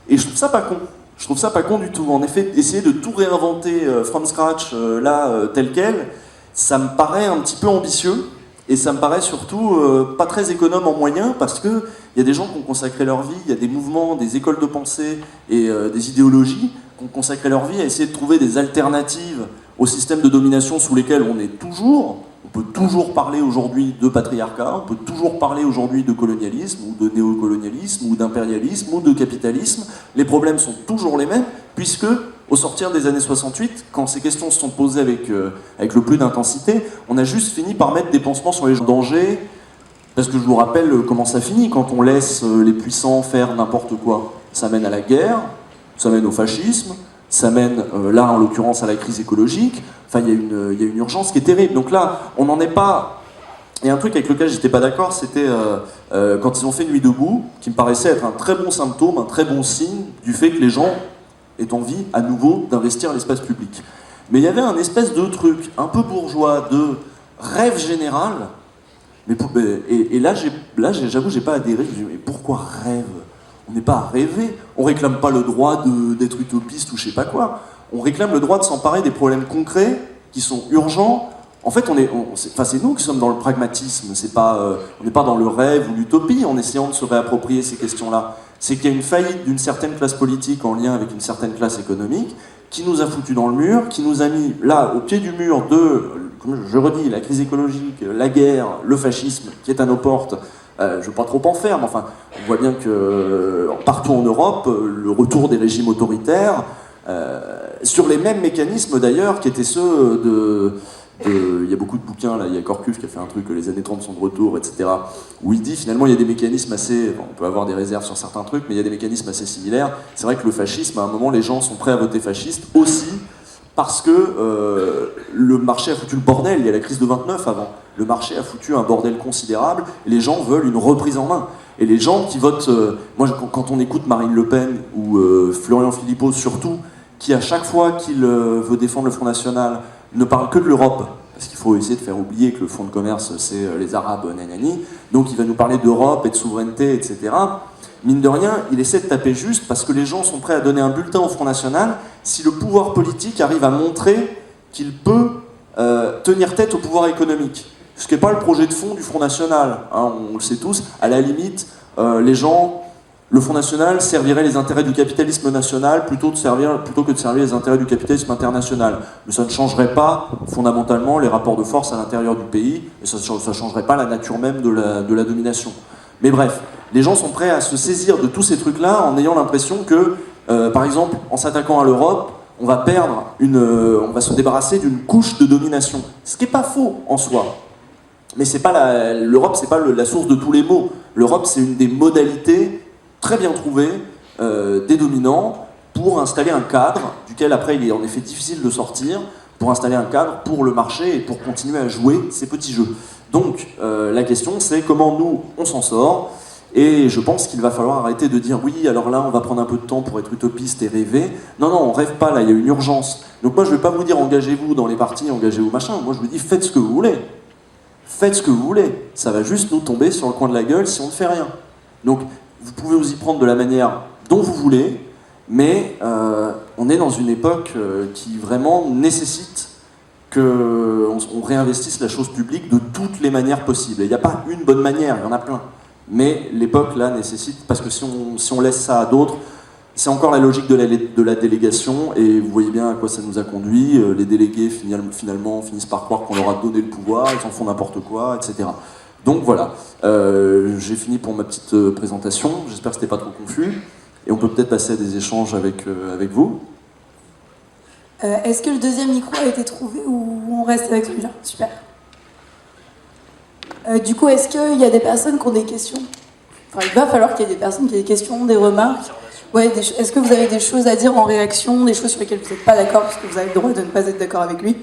Et je trouve ça pas con. Je trouve ça pas con du tout. En effet, essayer de tout réinventer from scratch, tel quel, ça me paraît un petit peu ambitieux. Et ça me paraît surtout pas très économe en moyens, parce qu'il y a des gens qui ont consacré leur vie, il y a des mouvements, des écoles de pensée et des idéologies qui ont consacré leur vie à essayer de trouver des alternatives au système de domination sous lesquels on est toujours. On peut toujours parler aujourd'hui de patriarcat, on peut toujours parler aujourd'hui de colonialisme, ou de néocolonialisme, ou d'impérialisme, ou de capitalisme. Les problèmes sont toujours les mêmes, puisque, au sortir des années 68, quand ces questions se sont posées avec le plus d'intensité, on a juste fini par mettre des pansements sur les gens en danger, parce que je vous rappelle comment ça finit quand on laisse les puissants faire n'importe quoi. Ça mène à la guerre, Ça mène au fascisme, ça mène, là en l'occurrence, à la crise écologique. Enfin, il y a une urgence qui est terrible. Donc là, on n'en est pas... Et un truc avec lequel j'étais pas d'accord, c'était quand ils ont fait Nuit debout, qui me paraissait être un très bon symptôme, un très bon signe du fait que les gens aient envie, à nouveau, d'investir l'espace public. Mais il y avait un espèce de truc un peu bourgeois, de rêve général. Et là, j'avoue, j'ai pas adhéré. Je me dis, mais pourquoi rêve? On n'est pas à rêver. On réclame pas le droit d'être utopiste ou je sais pas quoi. On réclame le droit de s'emparer des problèmes concrets qui sont urgents. En fait, c'est nous qui sommes dans le pragmatisme. On n'est pas dans le rêve ou l'utopie en essayant de se réapproprier ces questions-là. C'est qu'il y a une faillite d'une certaine classe politique en lien avec une certaine classe économique qui nous a foutus dans le mur, qui nous a mis là, au pied du mur de, comme je redis, la crise écologique, la guerre, le fascisme qui est à nos portes. Je ne veux pas trop en faire, mais enfin, on voit bien que partout en Europe, le retour des régimes autoritaires, sur les mêmes mécanismes d'ailleurs qui étaient ceux il y a beaucoup de bouquins, là, il y a Corcus qui a fait un truc, les années 30 sont de retour, etc., où il dit finalement il y a des mécanismes assez, on peut avoir des réserves sur certains trucs, mais il y a des mécanismes assez similaires. C'est vrai que le fascisme, à un moment, les gens sont prêts à voter fasciste aussi parce que le marché a foutu le bordel. Il y a la crise de 29 avant. Le marché a foutu un bordel considérable. Et les gens veulent une reprise en main. Et les gens qui votent... moi, quand on écoute Marine Le Pen ou Florian Philippot surtout, qui à chaque fois qu'il veut défendre le Front National ne parle que de l'Europe, parce qu'il faut essayer de faire oublier que le fonds de commerce, c'est les Arabes, nanani. Donc il va nous parler d'Europe et de souveraineté, etc. Mine de rien, il essaie de taper juste parce que les gens sont prêts à donner un bulletin au Front National si le pouvoir politique arrive à montrer qu'il peut tenir tête au pouvoir économique. Ce qui n'est pas le projet de fond du Front National, hein, on le sait tous. À la limite, le Front National servirait les intérêts du capitalisme national plutôt que de servir les intérêts du capitalisme international. Mais ça ne changerait pas fondamentalement les rapports de force à l'intérieur du pays, et ça ne changerait pas la nature même de la domination. Mais bref, les gens sont prêts à se saisir de tous ces trucs-là en ayant l'impression que, par exemple, en s'attaquant à l'Europe, on va se débarrasser d'une couche de domination. Ce qui n'est pas faux en soi. Mais l'Europe, c'est pas la source de tous les maux. L'Europe, c'est une des modalités très bien trouvées des dominants pour installer un cadre, duquel après il est en effet difficile de sortir, pour installer un cadre pour le marché et pour continuer à jouer ces petits jeux. Donc la question c'est comment nous on s'en sort, et je pense qu'il va falloir arrêter de dire oui alors là on va prendre un peu de temps pour être utopiste et rêver. Non, on rêve pas là, il y a une urgence. Donc moi je vais pas vous dire engagez-vous dans les partis, engagez-vous machin, moi je vous dis faites ce que vous voulez. Faites ce que vous voulez, ça va juste nous tomber sur le coin de la gueule si on ne fait rien. Donc vous pouvez vous y prendre de la manière dont vous voulez, mais on est dans une époque qui vraiment nécessite qu'on réinvestisse la chose publique de toutes les manières possibles. Et il n'y a pas une bonne manière, il y en a plein. Mais l'époque, là, nécessite, parce que si on laisse ça à d'autres, c'est encore la logique de la délégation, et vous voyez bien à quoi ça nous a conduit. Les délégués, finalement, finissent par croire qu'on leur a donné le pouvoir, ils en font n'importe quoi, etc. Donc voilà, j'ai fini pour ma petite présentation, j'espère que c'était pas trop confus, et on peut peut-être passer à des échanges avec vous. Est-ce que le deuxième micro a été trouvé ou on reste avec celui-là? Super. Du coup, est-ce qu'il y a des personnes qui ont des questions? Enfin, il va falloir qu'il y ait des personnes qui aient des questions, des remarques. Ouais, est-ce que vous avez des choses à dire en réaction, des choses sur lesquelles vous n'êtes pas d'accord, parce que vous avez le droit de ne pas être d'accord avec lui?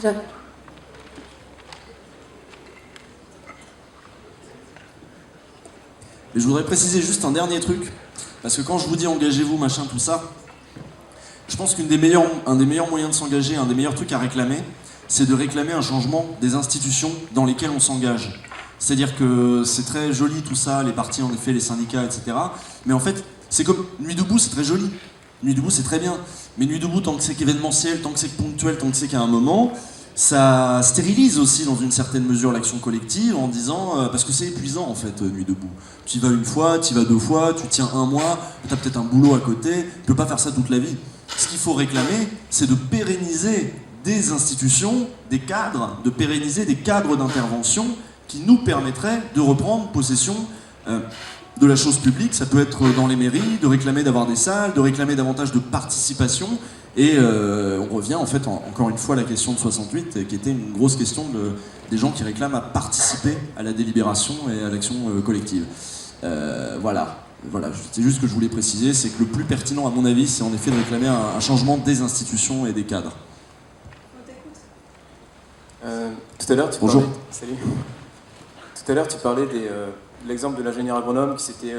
J'arrive. Et je voudrais préciser juste un dernier truc, parce que quand je vous dis engagez-vous, machin, tout ça, je pense un des meilleurs moyens de s'engager, un des meilleurs trucs à réclamer, c'est de réclamer un changement des institutions dans lesquelles on s'engage. C'est-à-dire que c'est très joli tout ça, les partis en effet, les syndicats, etc. Mais en fait, c'est comme Nuit debout, c'est très joli. Nuit debout, c'est très bien. Mais Nuit debout, tant que c'est qu'événementiel, tant que c'est ponctuel, tant que c'est qu'à un moment, ça stérilise aussi dans une certaine mesure l'action collective en disant parce que c'est épuisant en fait Nuit debout. Tu y vas une fois, tu y vas deux fois, tu tiens un mois, tu as peut-être un boulot à côté, tu peux pas faire ça toute la vie. Ce qu'il faut réclamer, c'est de pérenniser des institutions, des cadres, de pérenniser des cadres d'intervention qui nous permettraient de reprendre possession de la chose publique. Ça peut être dans les mairies, de réclamer d'avoir des salles, de réclamer davantage de participation. Et on revient en fait encore une fois à la question de 68, qui était une grosse question des gens qui réclament à participer à la délibération et à l'action collective. Voilà, c'est juste ce que je voulais préciser, c'est que le plus pertinent à mon avis, c'est en effet de réclamer un changement des institutions et des cadres. Tout à l'heure, Bonjour. Salut. Tout à l'heure, tu parlais de l'exemple de l'ingénieur agronome qui s'était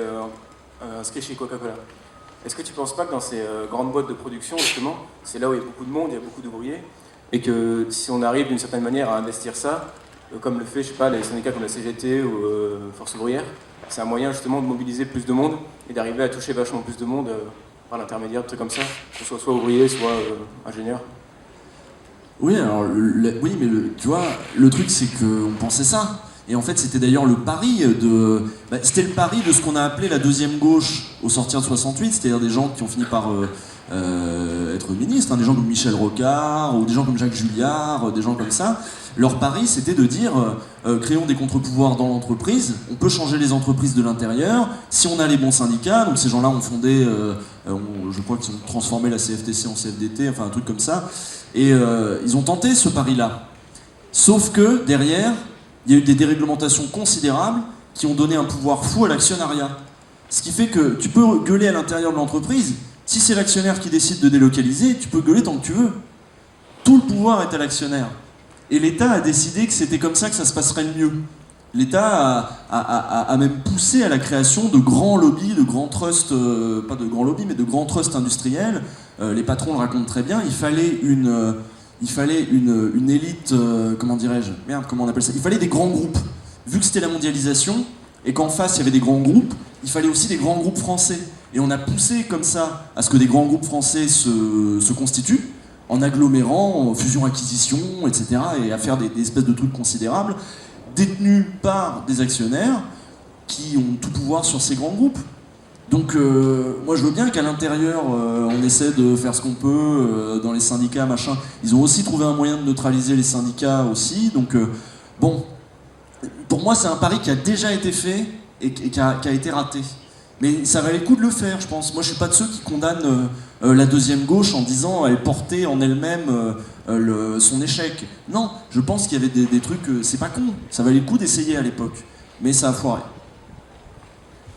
inscrit chez Coca-Cola. Est-ce que tu ne penses pas que dans ces grandes boîtes de production, justement, c'est là où il y a beaucoup de monde, il y a beaucoup d'ouvriers, et que si on arrive d'une certaine manière à investir ça, comme le fait, je sais pas, les syndicats comme la CGT ou Force ouvrière, c'est un moyen justement de mobiliser plus de monde et d'arriver à toucher vachement plus de monde par l'intermédiaire de trucs comme ça, que ce soit ouvrier, soit ingénieur. Oui, alors, oui, mais tu vois, le truc c'est qu'on pensait ça. Et en fait, c'était d'ailleurs le pari c'était le pari de ce qu'on a appelé la deuxième gauche au sortir de 68, c'est-à-dire des gens qui ont fini par être ministres, hein, des gens comme Michel Rocard, ou des gens comme Jacques Julliard, des gens comme ça. Leur pari, c'était de dire, créons des contre-pouvoirs dans l'entreprise, on peut changer les entreprises de l'intérieur, si on a les bons syndicats, donc ces gens-là ont fondé, je crois qu'ils ont transformé la CFTC en CFDT, enfin un truc comme ça, et ils ont tenté ce pari-là. Sauf que, derrière, il y a eu des déréglementations considérables qui ont donné un pouvoir fou à l'actionnariat. Ce qui fait que tu peux gueuler à l'intérieur de l'entreprise, si c'est l'actionnaire qui décide de délocaliser, tu peux gueuler tant que tu veux. Tout le pouvoir est à l'actionnaire. Et l'État a décidé que c'était comme ça que ça se passerait le mieux. L'État a même poussé à la création de grands lobbies, de grands trusts, pas de grands lobbies, mais de grands trusts industriels. Les patrons le racontent très bien, il fallait une élite, comment dirais-je, comment on appelle ça, il fallait des grands groupes. Vu que c'était la mondialisation, et qu'en face il y avait des grands groupes, il fallait aussi des grands groupes français. Et on a poussé comme ça à ce que des grands groupes français se constituent, en agglomérant, en fusion-acquisition, etc., et à faire des espèces de trucs considérables, détenus par des actionnaires qui ont tout pouvoir sur ces grands groupes. Donc moi je veux bien qu'à l'intérieur on essaie de faire ce qu'on peut dans les syndicats, machin. Ils ont aussi trouvé un moyen de neutraliser les syndicats aussi, donc bon, pour moi c'est un pari qui a déjà été fait et qui a été raté. Mais ça valait le coup de le faire, je pense. Moi je suis pas de ceux qui condamnent la deuxième gauche en disant elle portait en elle-même son échec. Non, je pense qu'il y avait des trucs, c'est pas con, ça valait le coup d'essayer à l'époque, mais ça a foiré.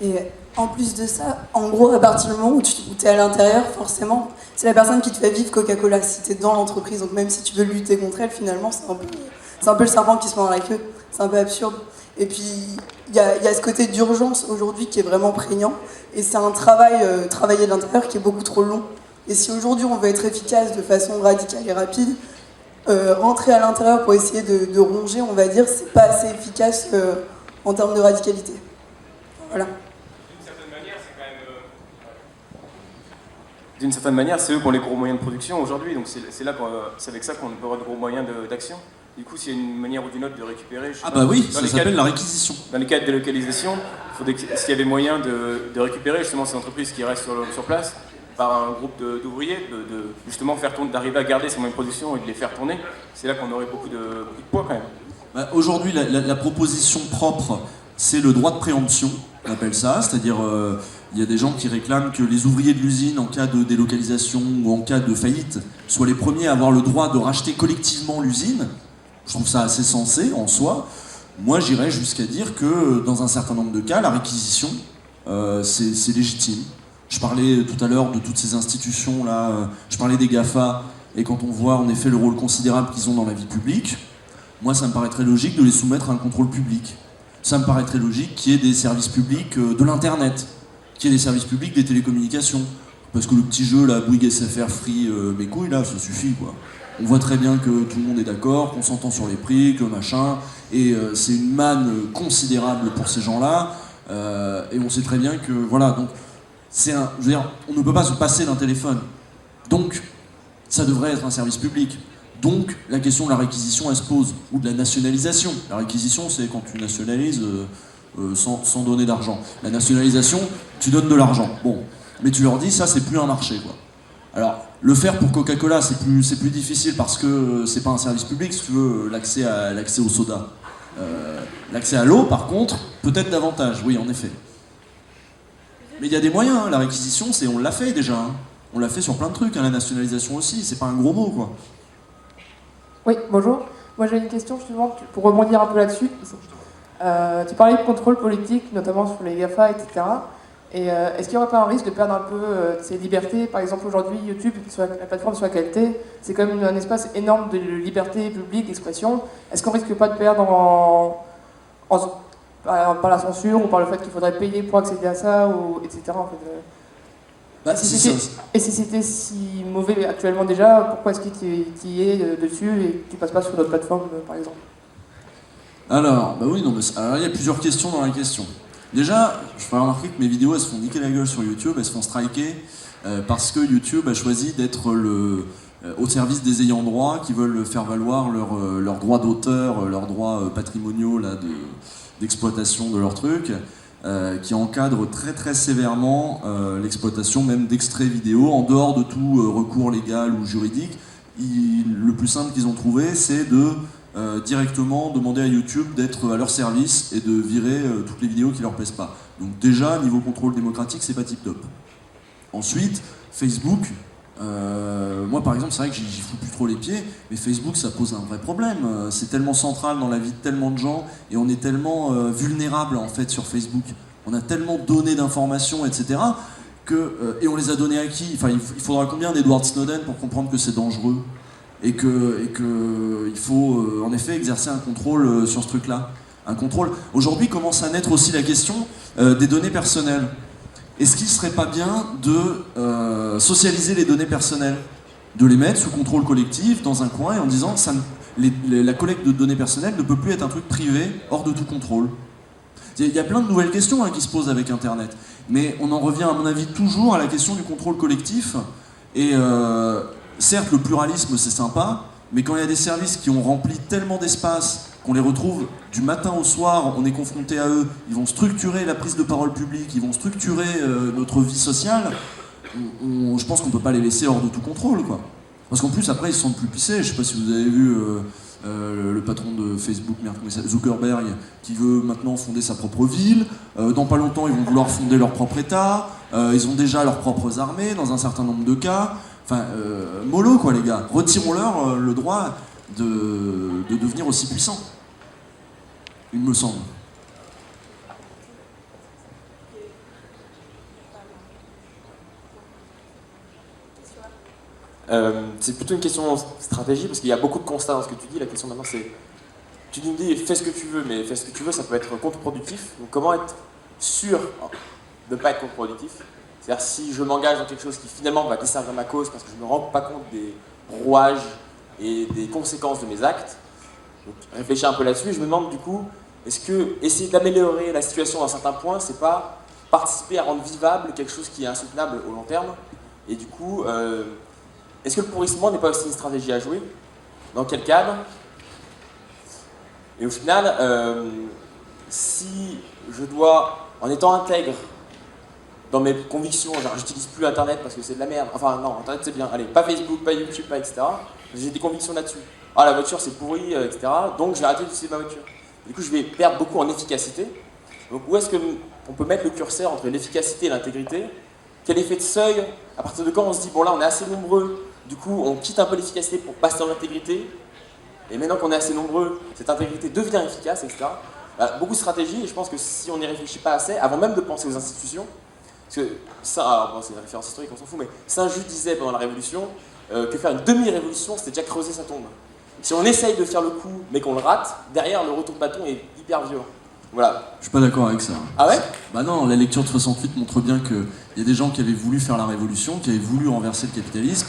Et en plus de ça, en gros, à partir du moment où tu es à l'intérieur, forcément, c'est la personne qui te fait vivre Coca-Cola. Si tu es dans l'entreprise, donc même si tu veux lutter contre elle, finalement, c'est un peu le serpent qui se mord dans la queue. C'est un peu absurde. Et puis, il y a ce côté d'urgence aujourd'hui qui est vraiment prégnant. Et c'est un travailler de l'intérieur qui est beaucoup trop long. Et si aujourd'hui on veut être efficace de façon radicale et rapide, rentrer à l'intérieur pour essayer de ronger, on va dire, c'est pas assez efficace en termes de radicalité. Voilà. D'une certaine manière, c'est eux qui ont les gros moyens de production aujourd'hui, donc c'est avec ça qu'on peut avoir de gros moyens d'action. Du coup, s'il y a une manière ou d'une autre de récupérer... Ah bah oui, ça s'appelle la réquisition. Dans les cas de délocalisation, s'il y avait moyen de récupérer justement ces entreprises qui restent sur place par un groupe d'ouvriers, de justement d'arriver à garder ces moyens de production et de les faire tourner, c'est là qu'on aurait beaucoup de poids quand même. Bah, aujourd'hui, la proposition propre, c'est le droit de préemption, on appelle ça, c'est-à-dire il y a des gens qui réclament que les ouvriers de l'usine, en cas de délocalisation ou en cas de faillite, soient les premiers à avoir le droit de racheter collectivement l'usine. Je trouve ça assez sensé en soi. Moi, j'irais jusqu'à dire que dans un certain nombre de cas, la réquisition, c'est légitime. Je parlais tout à l'heure de toutes ces institutions-là, je parlais des GAFA, et quand on voit en effet le rôle considérable qu'ils ont dans la vie publique, moi ça me paraît très logique de les soumettre à un contrôle public. Ça me paraît très logique qu'il y ait des services publics de l'Internet, qu'il y ait des services publics des télécommunications. Parce que le petit jeu, la Bouygues SFR Free, mes couilles, là, ça suffit, quoi. On voit très bien que tout le monde est d'accord, qu'on s'entend sur les prix, que machin, et c'est une manne considérable pour ces gens-là, et on sait très bien que, voilà, donc, je veux dire, on ne peut pas se passer d'un téléphone. Donc, ça devrait être un service public. Donc, la question de la réquisition, elle se pose, ou de la nationalisation. La réquisition, c'est quand tu nationalises sans donner d'argent. La nationalisation, tu donnes de l'argent. Bon, mais tu leur dis, ça, c'est plus un marché, quoi. Alors, le faire pour Coca-Cola, c'est plus difficile parce que c'est pas un service public, si tu veux, l'accès au soda. L'accès à l'eau, par contre, peut-être davantage, oui, en effet. Mais il y a des moyens, hein. La réquisition, on l'a fait déjà. Hein. On l'a fait sur plein de trucs, hein. La nationalisation aussi, c'est pas un gros mot, quoi. Oui, bonjour. Moi j'ai une question justement pour rebondir un peu là-dessus. Tu parlais de contrôle politique, notamment sur les GAFA, etc. Et est-ce qu'il n'y aurait pas un risque de perdre un peu ses libertés? Par exemple, aujourd'hui, YouTube, la plateforme sur laquelle t'es, c'est quand même un espace énorme de liberté publique, d'expression. Est-ce qu'on risque pas de perdre par la censure ou par le fait qu'il faudrait payer pour accéder à ça, etc. En fait, Bah, et si c'était si mauvais actuellement déjà, pourquoi est-ce que tu y es dessus et que tu passes pas sur d'autres plateformes, par exemple? Alors, bah oui, non, mais alors il y a plusieurs questions dans la question. Déjà, je fais remarquer que mes vidéos elles se font niquer la gueule sur YouTube, elles se font striker parce que YouTube a choisi d'être au service des ayants droit qui veulent faire valoir leurs droits d'auteur, leurs droits patrimoniaux là, d'exploitation de leurs trucs, qui encadrent très très sévèrement l'exploitation même d'extraits vidéo en dehors de tout recours légal ou juridique. Le plus simple qu'ils ont trouvé, c'est de directement demander à YouTube d'être à leur service et de virer toutes les vidéos qui leur plaisent pas. Donc déjà, niveau contrôle démocratique, c'est pas tip top. Ensuite, Facebook, moi par exemple, c'est vrai que j'y fous plus trop les pieds, mais Facebook ça pose un vrai problème. C'est tellement central dans la vie de tellement de gens et on est tellement vulnérable en fait sur Facebook. On a tellement donné d'informations, etc. Et on les a données à qui? Enfin, il faudra combien d'Edward Snowden pour comprendre que c'est dangereux? Et que il faut en effet exercer un contrôle sur ce truc-là. Un contrôle. Aujourd'hui commence à naître aussi la question des données personnelles. Est-ce qu'il ne serait pas bien de socialiser les données personnelles? De les mettre sous contrôle collectif dans un coin et en disant la collecte de données personnelles ne peut plus être un truc privé hors de tout contrôle. Il y a plein de nouvelles questions qui se posent avec Internet. Mais on en revient à mon avis toujours à la question du contrôle collectif. Et certes, le pluralisme, c'est sympa, mais quand il y a des services qui ont rempli tellement d'espace qu'on les retrouve du matin au soir, on est confronté à eux, ils vont structurer la prise de parole publique, ils vont structurer notre vie sociale, je pense qu'on ne peut pas les laisser hors de tout contrôle, quoi. Parce qu'en plus, après, ils se sentent plus pissés. Je ne sais pas si vous avez vu le patron de Facebook, Zuckerberg, qui veut maintenant fonder sa propre ville. Dans pas longtemps, ils vont vouloir fonder leur propre État. Ils ont déjà leurs propres armées, dans un certain nombre de cas. Enfin, mollo quoi les gars, retirons-leur le droit de devenir aussi puissants, il me semble. C'est plutôt une question de stratégie parce qu'il y a beaucoup de constats dans ce que tu dis. La question maintenant c'est, tu nous dis fais ce que tu veux, mais fais ce que tu veux ça peut être contre-productif. Donc comment être sûr de ne pas être contre-productif? C'est-à-dire si je m'engage dans quelque chose qui finalement va desservir ma cause parce que je ne me rends pas compte des rouages et des conséquences de mes actes, donc réfléchir un peu là-dessus, et je me demande du coup, est-ce que essayer d'améliorer la situation à un certain point, c'est pas participer à rendre vivable quelque chose qui est insoutenable au long terme? Et du coup, est-ce que le pourrissement n'est pas aussi une stratégie à jouer? Dans quel cadre? Et au final, si je dois, en étant intègre dans mes convictions, genre j'utilise plus Internet parce que c'est de la merde, enfin non, Internet c'est bien, allez, pas Facebook, pas YouTube, pas etc. J'ai des convictions là-dessus. Ah la voiture c'est pourri, etc. Donc je vais arrêter d'utiliser ma voiture. Du coup je vais perdre beaucoup en efficacité. Donc où est-ce qu'on peut mettre le curseur entre l'efficacité et l'intégrité? Quel effet de seuil? À partir de quand on se dit bon là on est assez nombreux, du coup on quitte un peu l'efficacité pour passer dans l'intégrité, et maintenant qu'on est assez nombreux, cette intégrité devient efficace, etc. Bah, beaucoup de stratégies, et je pense que si on n'y réfléchit pas assez, avant même de penser aux institutions, parce que ça, bon, c'est une référence historique, on s'en fout, mais Saint-Just disait pendant la Révolution que faire une demi-révolution, c'était déjà creuser sa tombe. Si on essaye de faire le coup, mais qu'on le rate, derrière le retour de bâton est hyper violent. Voilà. Je suis pas d'accord avec ça. Ah ouais? Bah non, la lecture de 68 montre bien qu'il y a des gens qui avaient voulu faire la révolution, qui avaient voulu renverser le capitalisme,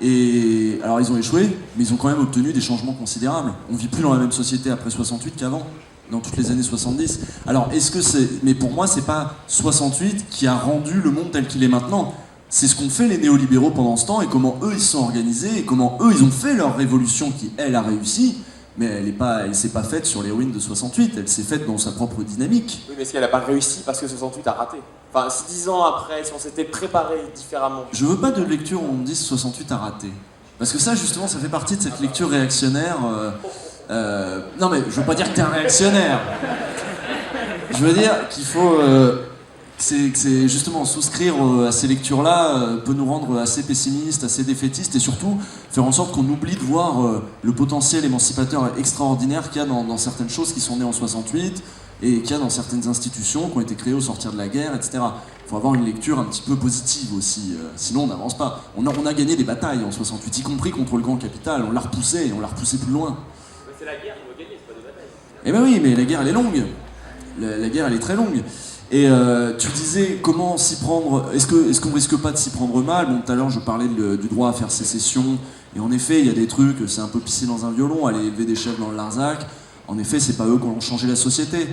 et alors ils ont échoué, mais ils ont quand même obtenu des changements considérables. On vit plus dans la même société après 68 qu'avant, dans toutes les années 70. Alors est-ce que c'est... Mais pour moi, c'est pas 68 qui a rendu le monde tel qu'il est maintenant. C'est ce qu'ont fait les néolibéraux pendant ce temps, et comment eux ils se sont organisés, et comment eux ils ont fait leur révolution qui, elle, a réussi. Mais elle s'est pas faite sur les ruines de 68, elle s'est faite dans sa propre dynamique. Oui, mais est-ce qu'elle n'a pas réussi parce que 68 a raté? Enfin, si 10 ans après, si on s'était préparé différemment... Je veux pas de lecture où on me dise 68 a raté. Parce que ça, justement, ça fait partie de cette lecture réactionnaire. Non mais, je veux pas dire que t'es un réactionnaire. Je veux dire qu'il faut... c'est justement souscrire à ces lectures-là peut nous rendre assez pessimistes, assez défaitistes, et surtout faire en sorte qu'on oublie de voir le potentiel émancipateur extraordinaire qu'il y a dans certaines choses qui sont nées en 68, et qu'il y a dans certaines institutions qui ont été créées au sortir de la guerre, etc. Il faut avoir une lecture un petit peu positive aussi, sinon on n'avance pas. On a gagné des batailles en 68, y compris contre le grand capital, on l'a repoussé, et on l'a repoussé plus loin. C'est la guerre qui va gagner, c'est pas des batailles. Eh ben oui, mais la guerre elle est longue. La guerre elle est très longue. Et tu disais comment s'y prendre, est-ce qu'on risque pas de s'y prendre mal? Bon, tout à l'heure je parlais du droit à faire sécession, et en effet il y a des trucs, c'est un peu pisser dans un violon, aller élever des chefs dans le Larzac. En effet c'est pas eux qui ont changé la société.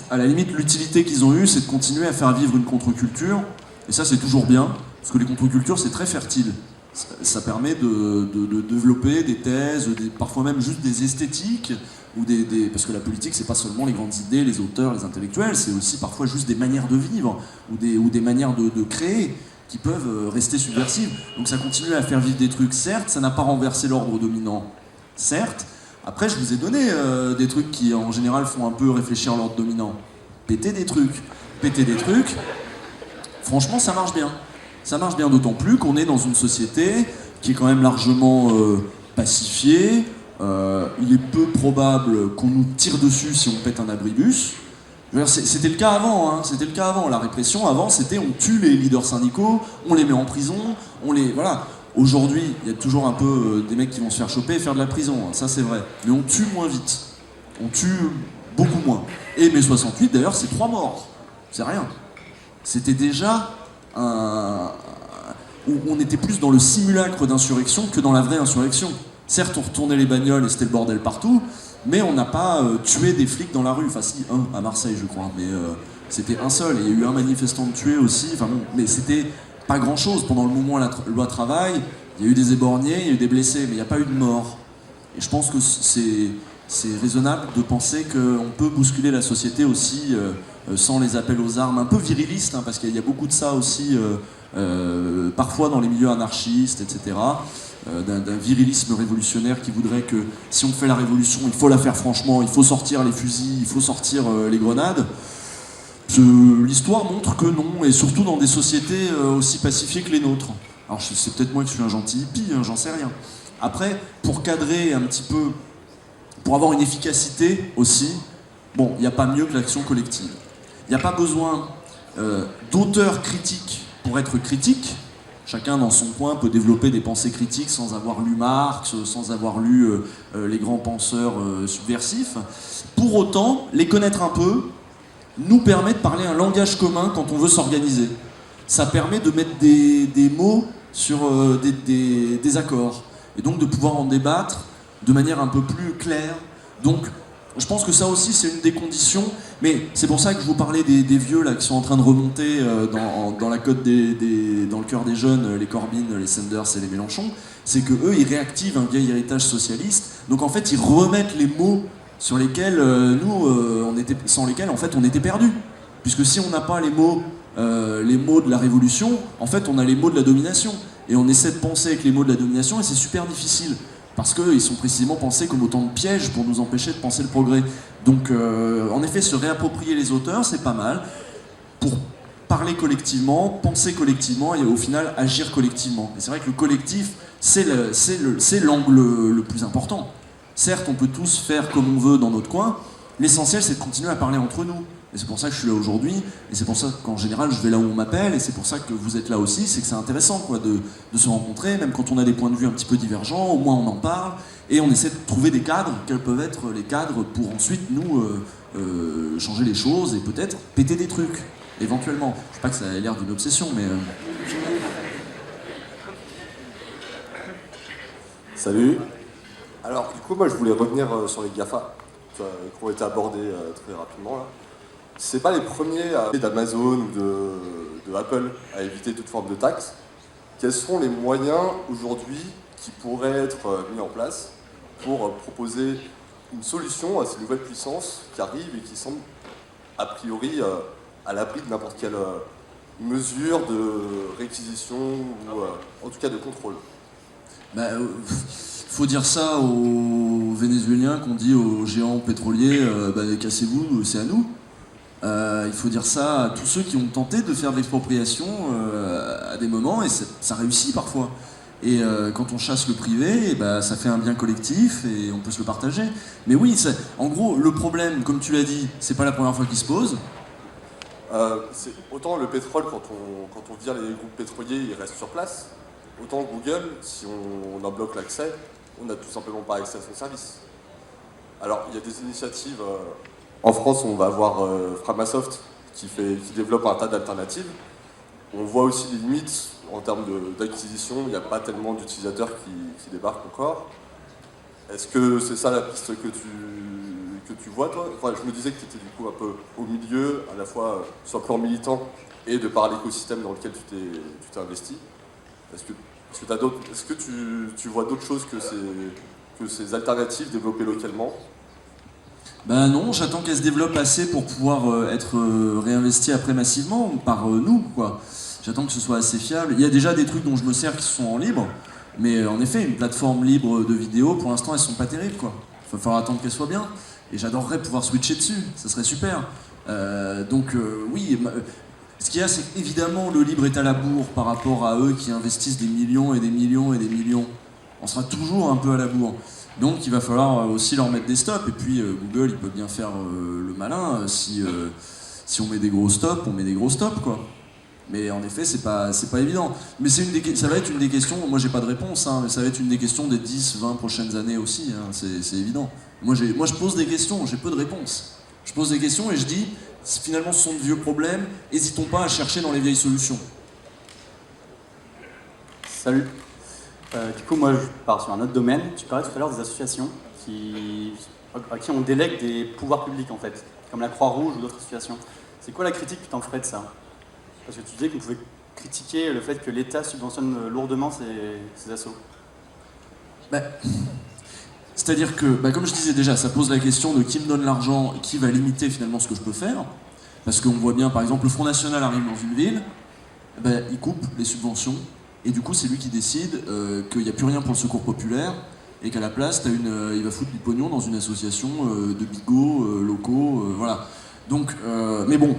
À la limite l'utilité qu'ils ont eue c'est de continuer à faire vivre une contre-culture, et ça c'est toujours bien, parce que les contre-cultures c'est très fertile. Ça permet de développer des thèses, parfois même juste des esthétiques, ou parce que la politique c'est pas seulement les grandes idées, les auteurs, les intellectuels, c'est aussi parfois juste des manières de vivre, ou des manières de créer, qui peuvent rester subversives. Donc ça continue à faire vivre des trucs, certes, ça n'a pas renversé l'ordre dominant, certes. Après je vous ai donné des trucs qui en général font un peu réfléchir l'ordre dominant. Péter des trucs, franchement ça marche bien. Ça marche bien, d'autant plus qu'on est dans une société qui est quand même largement pacifiée. Il est peu probable qu'on nous tire dessus si on pète un abribus. C'était le cas avant, hein. C'était le cas avant. La répression avant, c'était on tue les leaders syndicaux, on les met en prison, voilà. Aujourd'hui, il y a toujours un peu des mecs qui vont se faire choper et faire de la prison, hein. Ça c'est vrai. Mais on tue moins vite. On tue beaucoup moins. Et mai 68, d'ailleurs, c'est 3 morts. C'est rien. C'était déjà où on était plus dans le simulacre d'insurrection que dans la vraie insurrection. Certes, on retournait les bagnoles et c'était le bordel partout, mais on n'a pas tué des flics dans la rue. Enfin, si, un à Marseille, je crois, mais c'était un seul. Et il y a eu un manifestant tué aussi. Enfin bon, mais c'était pas grand-chose. Pendant le mouvement la loi travail, il y a eu des éborgnés, il y a eu des blessés, mais il n'y a pas eu de mort. Et je pense que c'est raisonnable de penser qu'on peut bousculer la société aussi sans les appels aux armes un peu virilistes, hein, parce qu'il y a beaucoup de ça aussi, parfois dans les milieux anarchistes, etc., d'un virilisme révolutionnaire qui voudrait que si on fait la révolution, il faut la faire franchement, il faut sortir les fusils, il faut sortir les grenades. L'histoire montre que non, et surtout dans des sociétés aussi pacifiées que les nôtres. Alors c'est peut-être moi qui suis un gentil hippie, hein, j'en sais rien. Après, pour cadrer un petit peu, pour avoir une efficacité aussi, bon, il n'y a pas mieux que l'action collective. Il n'y a pas besoin d'auteurs critiques pour être critique. Chacun dans son coin peut développer des pensées critiques sans avoir lu Marx, sans avoir lu les grands penseurs subversifs. Pour autant, les connaître un peu nous permet de parler un langage commun quand on veut s'organiser. Ça permet de mettre des mots sur des accords, et donc de pouvoir en débattre de manière un peu plus claire. Donc, je pense que ça aussi, c'est une des conditions, mais c'est pour ça que je vous parlais des vieux là, qui sont en train de remonter dans la cote dans le cœur des jeunes, les Corbyn, les Sanders et les Mélenchon, c'est que eux, ils réactivent un vieil héritage socialiste, donc en fait, ils remettent les mots sur lesquels sans lesquels en fait on était perdus. Puisque si on n'a pas les mots de la révolution, en fait on a les mots de la domination. Et on essaie de penser avec les mots de la domination et c'est super difficile. Parce qu'ils sont précisément pensés comme autant de pièges pour nous empêcher de penser le progrès. Donc en effet, se réapproprier les auteurs, c'est pas mal. Pour parler collectivement, penser collectivement et au final agir collectivement. Et c'est vrai que le collectif, c'est l'angle le plus important. Certes, on peut tous faire comme on veut dans notre coin, l'essentiel c'est de continuer à parler entre nous. Et c'est pour ça que je suis là aujourd'hui, et c'est pour ça qu'en général je vais là où on m'appelle, et c'est pour ça que vous êtes là aussi, c'est que c'est intéressant quoi, de se rencontrer, même quand on a des points de vue un petit peu divergents, au moins on en parle, et on essaie de trouver des cadres, quels peuvent être les cadres pour ensuite nous changer les choses, et peut-être péter des trucs, éventuellement. Je sais pas que ça ait l'air d'une obsession, mais... Salut. Alors du coup moi je voulais revenir sur les GAFA qui ont été abordés très rapidement là. C'est pas les premiers d'Amazon ou de Apple à éviter toute forme de taxe. Quels sont les moyens aujourd'hui qui pourraient être mis en place pour proposer une solution à ces nouvelles puissances qui arrivent et qui semblent a priori à l'abri de n'importe quelle mesure de réquisition ou en tout cas de contrôle? Faut dire ça aux Vénézuéliens qu'on dit aux géants pétroliers cassez-vous, c'est à nous. Il faut dire ça à tous ceux qui ont tenté de faire de l'expropriation à des moments et ça réussit parfois. Et quand on chasse le privé, ça fait un bien collectif et on peut se le partager. Mais oui, en gros, le problème, comme tu l'as dit, c'est pas la première fois qu'il se pose. Autant le pétrole, quand on vire les groupes pétroliers, il reste sur place. Autant Google, si on en bloque l'accès, on n'a tout simplement pas accès à son service. Alors, il y a des initiatives. En France, on va avoir Framasoft qui développe un tas d'alternatives. On voit aussi les limites en termes d'acquisition. Il n'y a pas tellement d'utilisateurs qui débarquent encore. Est-ce que c'est ça la piste que tu vois, toi? Enfin, je me disais que tu étais du coup un peu au milieu, à la fois sur le plan militant et de par l'écosystème dans lequel tu t'es investi. Est-ce que tu vois d'autres choses que ces alternatives développées localement? Ben non, j'attends qu'elles se développent assez pour pouvoir être réinvesties après massivement par nous, quoi. J'attends que ce soit assez fiable. Il y a déjà des trucs dont je me sers qui sont en libre, mais en effet, une plateforme libre de vidéo, pour l'instant, elles sont pas terribles, quoi. Il va falloir attendre qu'elles soient bien. Et j'adorerais pouvoir switcher dessus, ça serait super. Oui, ce qu'il y a, c'est qu'évidemment, le libre est à la bourre par rapport à eux qui investissent des millions et des millions et des millions. On sera toujours un peu à la bourre. Donc il va falloir aussi leur mettre des stops. Et puis Google, il peut bien faire le malin. Si on met des gros stops, on met des gros stops, quoi. Mais en effet, c'est pas évident. Mais ça va être une des questions, moi j'ai pas de réponse, hein, mais ça va être une des questions des 10-20 prochaines années aussi, hein, c'est évident. Moi je pose des questions, j'ai peu de réponses. Je pose des questions et je dis, finalement ce sont de vieux problèmes, n'hésitons pas à chercher dans les vieilles solutions. Salut. Du coup, moi je pars sur un autre domaine. Tu parlais tout à l'heure des associations à qui on délègue des pouvoirs publics en fait, comme la Croix-Rouge ou d'autres associations. C'est quoi la critique que tu en ferais de ça? Parce que tu disais qu'on pouvait critiquer le fait que l'État subventionne lourdement ces assos. C'est-à-dire que, comme je disais déjà, ça pose la question de qui me donne l'argent, qui va limiter finalement ce que je peux faire. Parce qu'on voit bien, par exemple, le Front National arrive dans une ville, il coupe les subventions, et du coup c'est lui qui décide qu'il n'y a plus rien pour le secours populaire, et qu'à la place, il va foutre du pognon dans une association de bigots locaux, voilà. Donc, mais bon,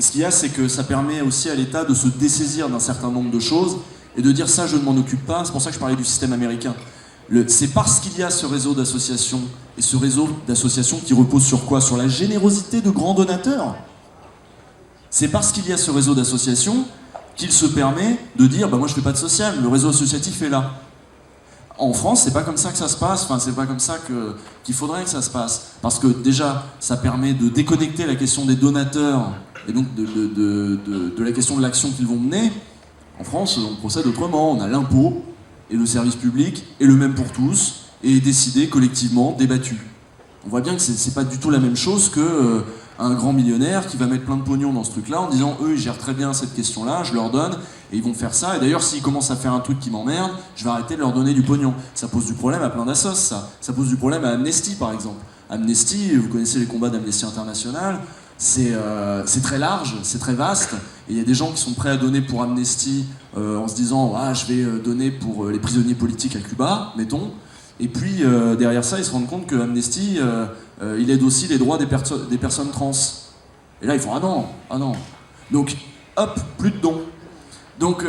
ce qu'il y a, c'est que ça permet aussi à l'État de se dessaisir d'un certain nombre de choses et de dire ça, je ne m'en occupe pas. C'est pour ça que je parlais du système américain. C'est parce qu'il y a ce réseau d'associations, et ce réseau d'associations qui repose sur quoi? Sur la générosité de grands donateurs. C'est parce qu'il y a ce réseau d'associations qu'il se permet de dire moi je fais pas de social, le réseau associatif est là. En France, c'est pas comme ça que ça se passe, enfin c'est pas comme ça qu'il faudrait que ça se passe. Parce que déjà, ça permet de déconnecter la question des donateurs et donc de la question de l'action qu'ils vont mener. En France, on procède autrement, on a l'impôt et le service public, et le même pour tous, et décidé collectivement, débattu. On voit bien que c'est pas du tout la même chose que un grand millionnaire qui va mettre plein de pognon dans ce truc-là en disant eux ils gèrent très bien cette question-là, je leur donne et ils vont faire ça. Et d'ailleurs s'ils commencent à faire un truc qui m'emmerde, je vais arrêter de leur donner du pognon. Ça pose du problème à plein d'assos, ça. Ça pose du problème à Amnesty par exemple. Amnesty, vous connaissez les combats d'Amnesty International, c'est très large, c'est très vaste. Et il y a des gens qui sont prêts à donner pour Amnesty en se disant je vais donner pour les prisonniers politiques à Cuba, mettons. Et puis derrière ça, ils se rendent compte que Amnesty, il aide aussi les droits des personnes trans. Et là, ils font ah non. Donc, hop, plus de dons. Donc,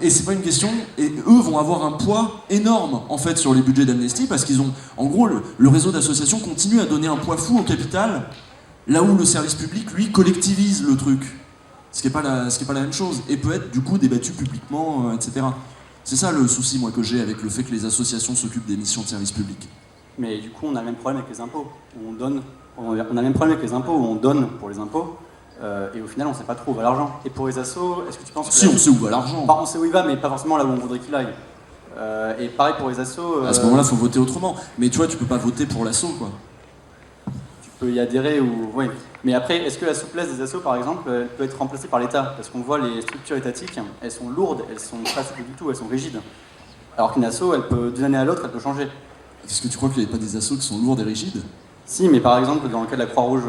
et c'est pas une question. Et eux vont avoir un poids énorme en fait sur les budgets d'Amnesty parce qu'ils ont, en gros, le réseau d'associations continue à donner un poids fou au capital, là où le service public lui collectivise le truc. Ce qui est pas la même chose et peut être du coup débattu publiquement, etc. C'est ça le souci, moi, que j'ai avec le fait que les associations s'occupent des missions de service public. Mais du coup, on a le même problème avec les impôts. On a le même problème avec les impôts où on donne pour les impôts, et au final, on ne sait pas trop où va l'argent. Et pour les assos, est-ce que tu penses que... Si, on sait où va l'argent. On sait où il va, mais pas forcément là où on voudrait qu'il aille. Et pareil pour les assos... À ce moment-là, il faut voter autrement. Mais tu vois, tu peux pas voter pour l'asso, quoi. Tu peux y adhérer ou... Oui. Mais après, est-ce que la souplesse des assos, par exemple, elle peut être remplacée par l'État? Parce qu'on voit les structures étatiques, elles sont lourdes, elles sont pas souples du tout, elles sont rigides. Alors qu'une asso, elle peut, d'une année à l'autre, elle peut changer. Est-ce que tu crois qu'il n'y a pas des assos qui sont lourdes et rigides? Si, mais par exemple, dans le cas de la Croix-Rouge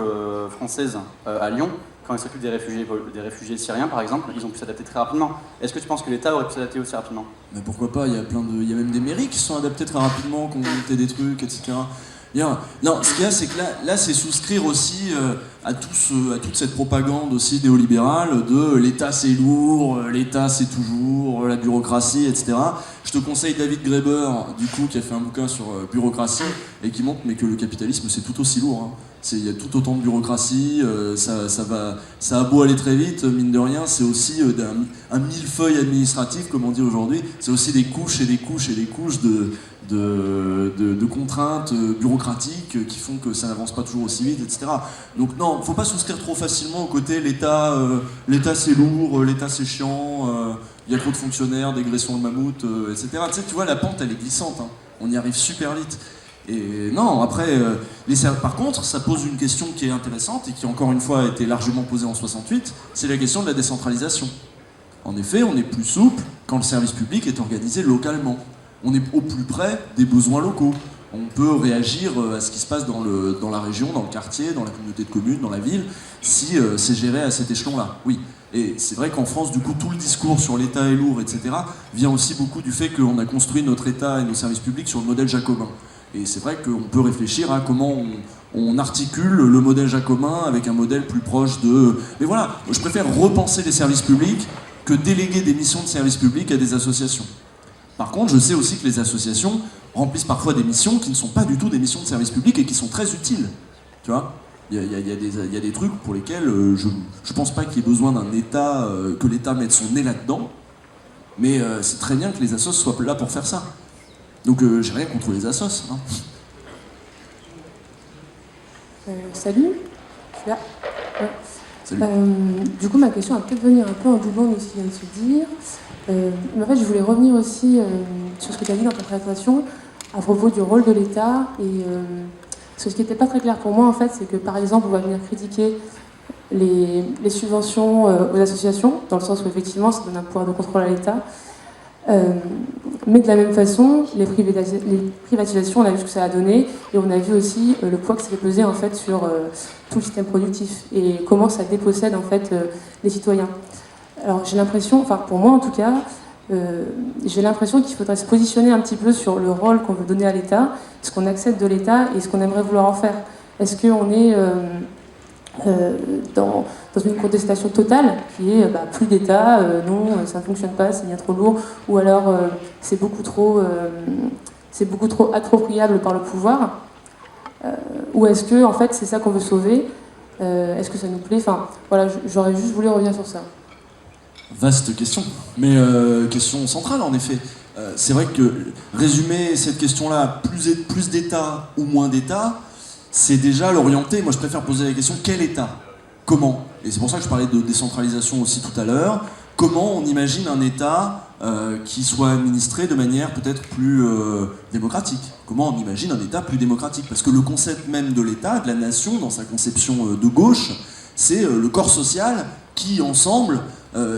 française à Lyon, quand ils s'occupent des réfugiés syriens, par exemple, ils ont pu s'adapter très rapidement. Est-ce que tu penses que l'État aurait pu s'adapter aussi rapidement? Mais pourquoi pas, il y a même des mairies qui se sont adaptées très rapidement, qui ont monté des trucs, etc. Non, ce qu'il y a, c'est que là c'est souscrire aussi à toute cette propagande aussi néolibérale de l'État c'est lourd, l'État c'est toujours, la bureaucratie, etc. Je te conseille David Graeber, du coup, qui a fait un bouquin sur bureaucratie et qui montre que le capitalisme c'est tout aussi lourd. Hein. Il y a tout autant de bureaucratie, ça a beau aller très vite, mine de rien, c'est aussi un millefeuille administratif, comme on dit aujourd'hui. C'est aussi des couches et des couches et des couches de contraintes bureaucratiques qui font que ça n'avance pas toujours aussi vite, etc. Donc non, il ne faut pas souscrire trop facilement au côté l'État c'est lourd, l'État c'est chiant, il y a trop de fonctionnaires, dégraissons le mammouth, etc. Tu vois, la pente elle est glissante, hein. On y arrive super vite. Et non, après, par contre, ça pose une question qui est intéressante et qui, encore une fois, a été largement posée en 68, c'est la question de la décentralisation. En effet, on est plus souple quand le service public est organisé localement. On est au plus près des besoins locaux. On peut réagir à ce qui se passe dans la région, dans le quartier, dans la communauté de communes, dans la ville, si c'est géré à cet échelon-là. Oui. Et c'est vrai qu'en France, du coup, tout le discours sur l'État est lourd, etc., vient aussi beaucoup du fait qu'on a construit notre État et nos services publics sur le modèle jacobin. Et c'est vrai qu'on peut réfléchir à comment on articule le modèle jacobin avec un modèle plus proche de... Mais voilà, je préfère repenser les services publics que déléguer des missions de service public à des associations. Par contre, je sais aussi que les associations remplissent parfois des missions qui ne sont pas du tout des missions de service public et qui sont très utiles. Tu vois ? Il y a des trucs pour lesquels je pense pas qu'il y ait besoin d'un État, que l'État mette son nez là-dedans, mais c'est très bien que les assos soient là pour faire ça. Donc j'ai rien contre les assos. Hein. Salut, je suis là. Ouais. Salut. Du coup, ma question va peut-être venir un peu en doublon de ce qui vient de se dire. Mais en fait, je voulais revenir aussi sur ce que tu as dit dans ta présentation à propos du rôle de l'État. Et parce que ce qui n'était pas très clair pour moi, en fait, c'est que par exemple, on va venir critiquer les subventions aux associations, dans le sens où effectivement, ça donne un pouvoir de contrôle à l'État. Mais de la même façon, les privatisations, on a vu ce que ça a donné, et on a vu aussi le poids que ça fait peser en fait sur tout le système productif et comment ça dépossède en fait les citoyens. Alors j'ai l'impression, enfin pour moi en tout cas, j'ai l'impression qu'il faudrait se positionner un petit peu sur le rôle qu'on veut donner à l'État, ce qu'on accepte de l'État et ce qu'on aimerait vouloir en faire. Est-ce qu'on est dans une contestation totale qui est plus d'État, non, ça ne fonctionne pas, c'est bien trop lourd, ou alors c'est beaucoup trop appropriable par le pouvoir, ou est-ce que en fait c'est ça qu'on veut sauver, est-ce que ça nous plaît, enfin voilà, j'aurais juste voulu revenir sur ça. Vaste question, mais question centrale en effet. C'est vrai que résumer cette question-là, plus d'État ou moins d'État, c'est déjà l'orienter. Moi je préfère poser la question, quel État ? Comment ? Et c'est pour ça que je parlais de décentralisation aussi tout à l'heure. Comment on imagine un État qui soit administré de manière peut-être plus démocratique ? Comment on imagine un État plus démocratique ? Parce que le concept même de l'État, de la nation, dans sa conception de gauche, c'est le corps social qui, ensemble,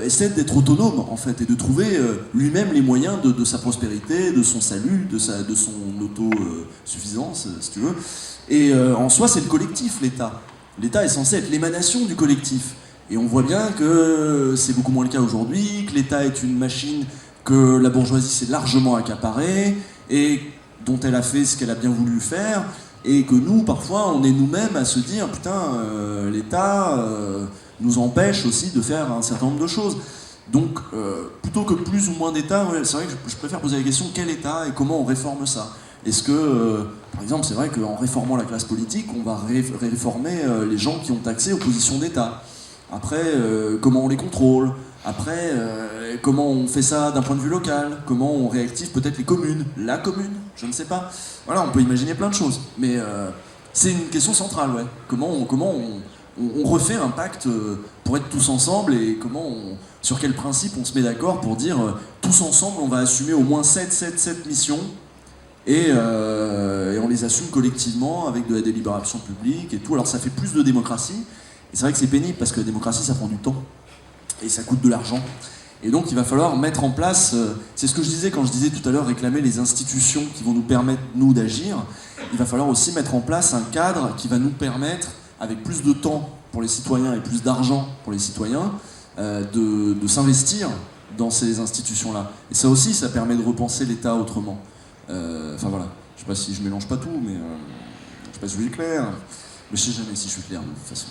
essaie d'être autonome, en fait, et de trouver lui-même les moyens de sa prospérité, de son salut, de son autosuffisance, si tu veux. Et en soi, c'est le collectif, l'État. L'État est censé être l'émanation du collectif. Et on voit bien que c'est beaucoup moins le cas aujourd'hui, que l'État est une machine que la bourgeoisie s'est largement accaparée, et dont elle a fait ce qu'elle a bien voulu faire, et que nous, parfois, on est nous-mêmes à se dire, putain, l'État nous empêche aussi de faire un certain nombre de choses. Donc, plutôt que plus ou moins d'État, ouais, c'est vrai que je préfère poser la question, quel État et comment on réforme ça ? Est-ce que, par exemple, c'est vrai qu'en réformant la classe politique, on va réformer les gens qui ont accès aux positions d'État. Après, comment on les contrôle ? Après, comment on fait ça d'un point de vue local ? Comment on réactive peut-être les communes ? La commune ? Je ne sais pas. Voilà, on peut imaginer plein de choses. Mais c'est une question centrale, ouais. Comment on refait un pacte pour être tous ensemble et sur quel principe on se met d'accord pour dire tous ensemble on va assumer au moins 7 missions et on les assume collectivement avec de la délibération publique et tout. Alors ça fait plus de démocratie et c'est vrai que c'est pénible parce que la démocratie ça prend du temps et ça coûte de l'argent. Et donc il va falloir mettre en place, c'est ce que je disais quand je disais tout à l'heure réclamer les institutions qui vont nous permettre nous d'agir, il va falloir aussi mettre en place un cadre qui va nous permettre avec plus de temps pour les citoyens et plus d'argent pour les citoyens, de s'investir dans ces institutions-là. Et ça aussi, ça permet de repenser l'État autrement. Enfin voilà, je sais pas si je mélange pas tout, mais je sais pas si je suis clair, mais je sais jamais si je suis clair de toute façon.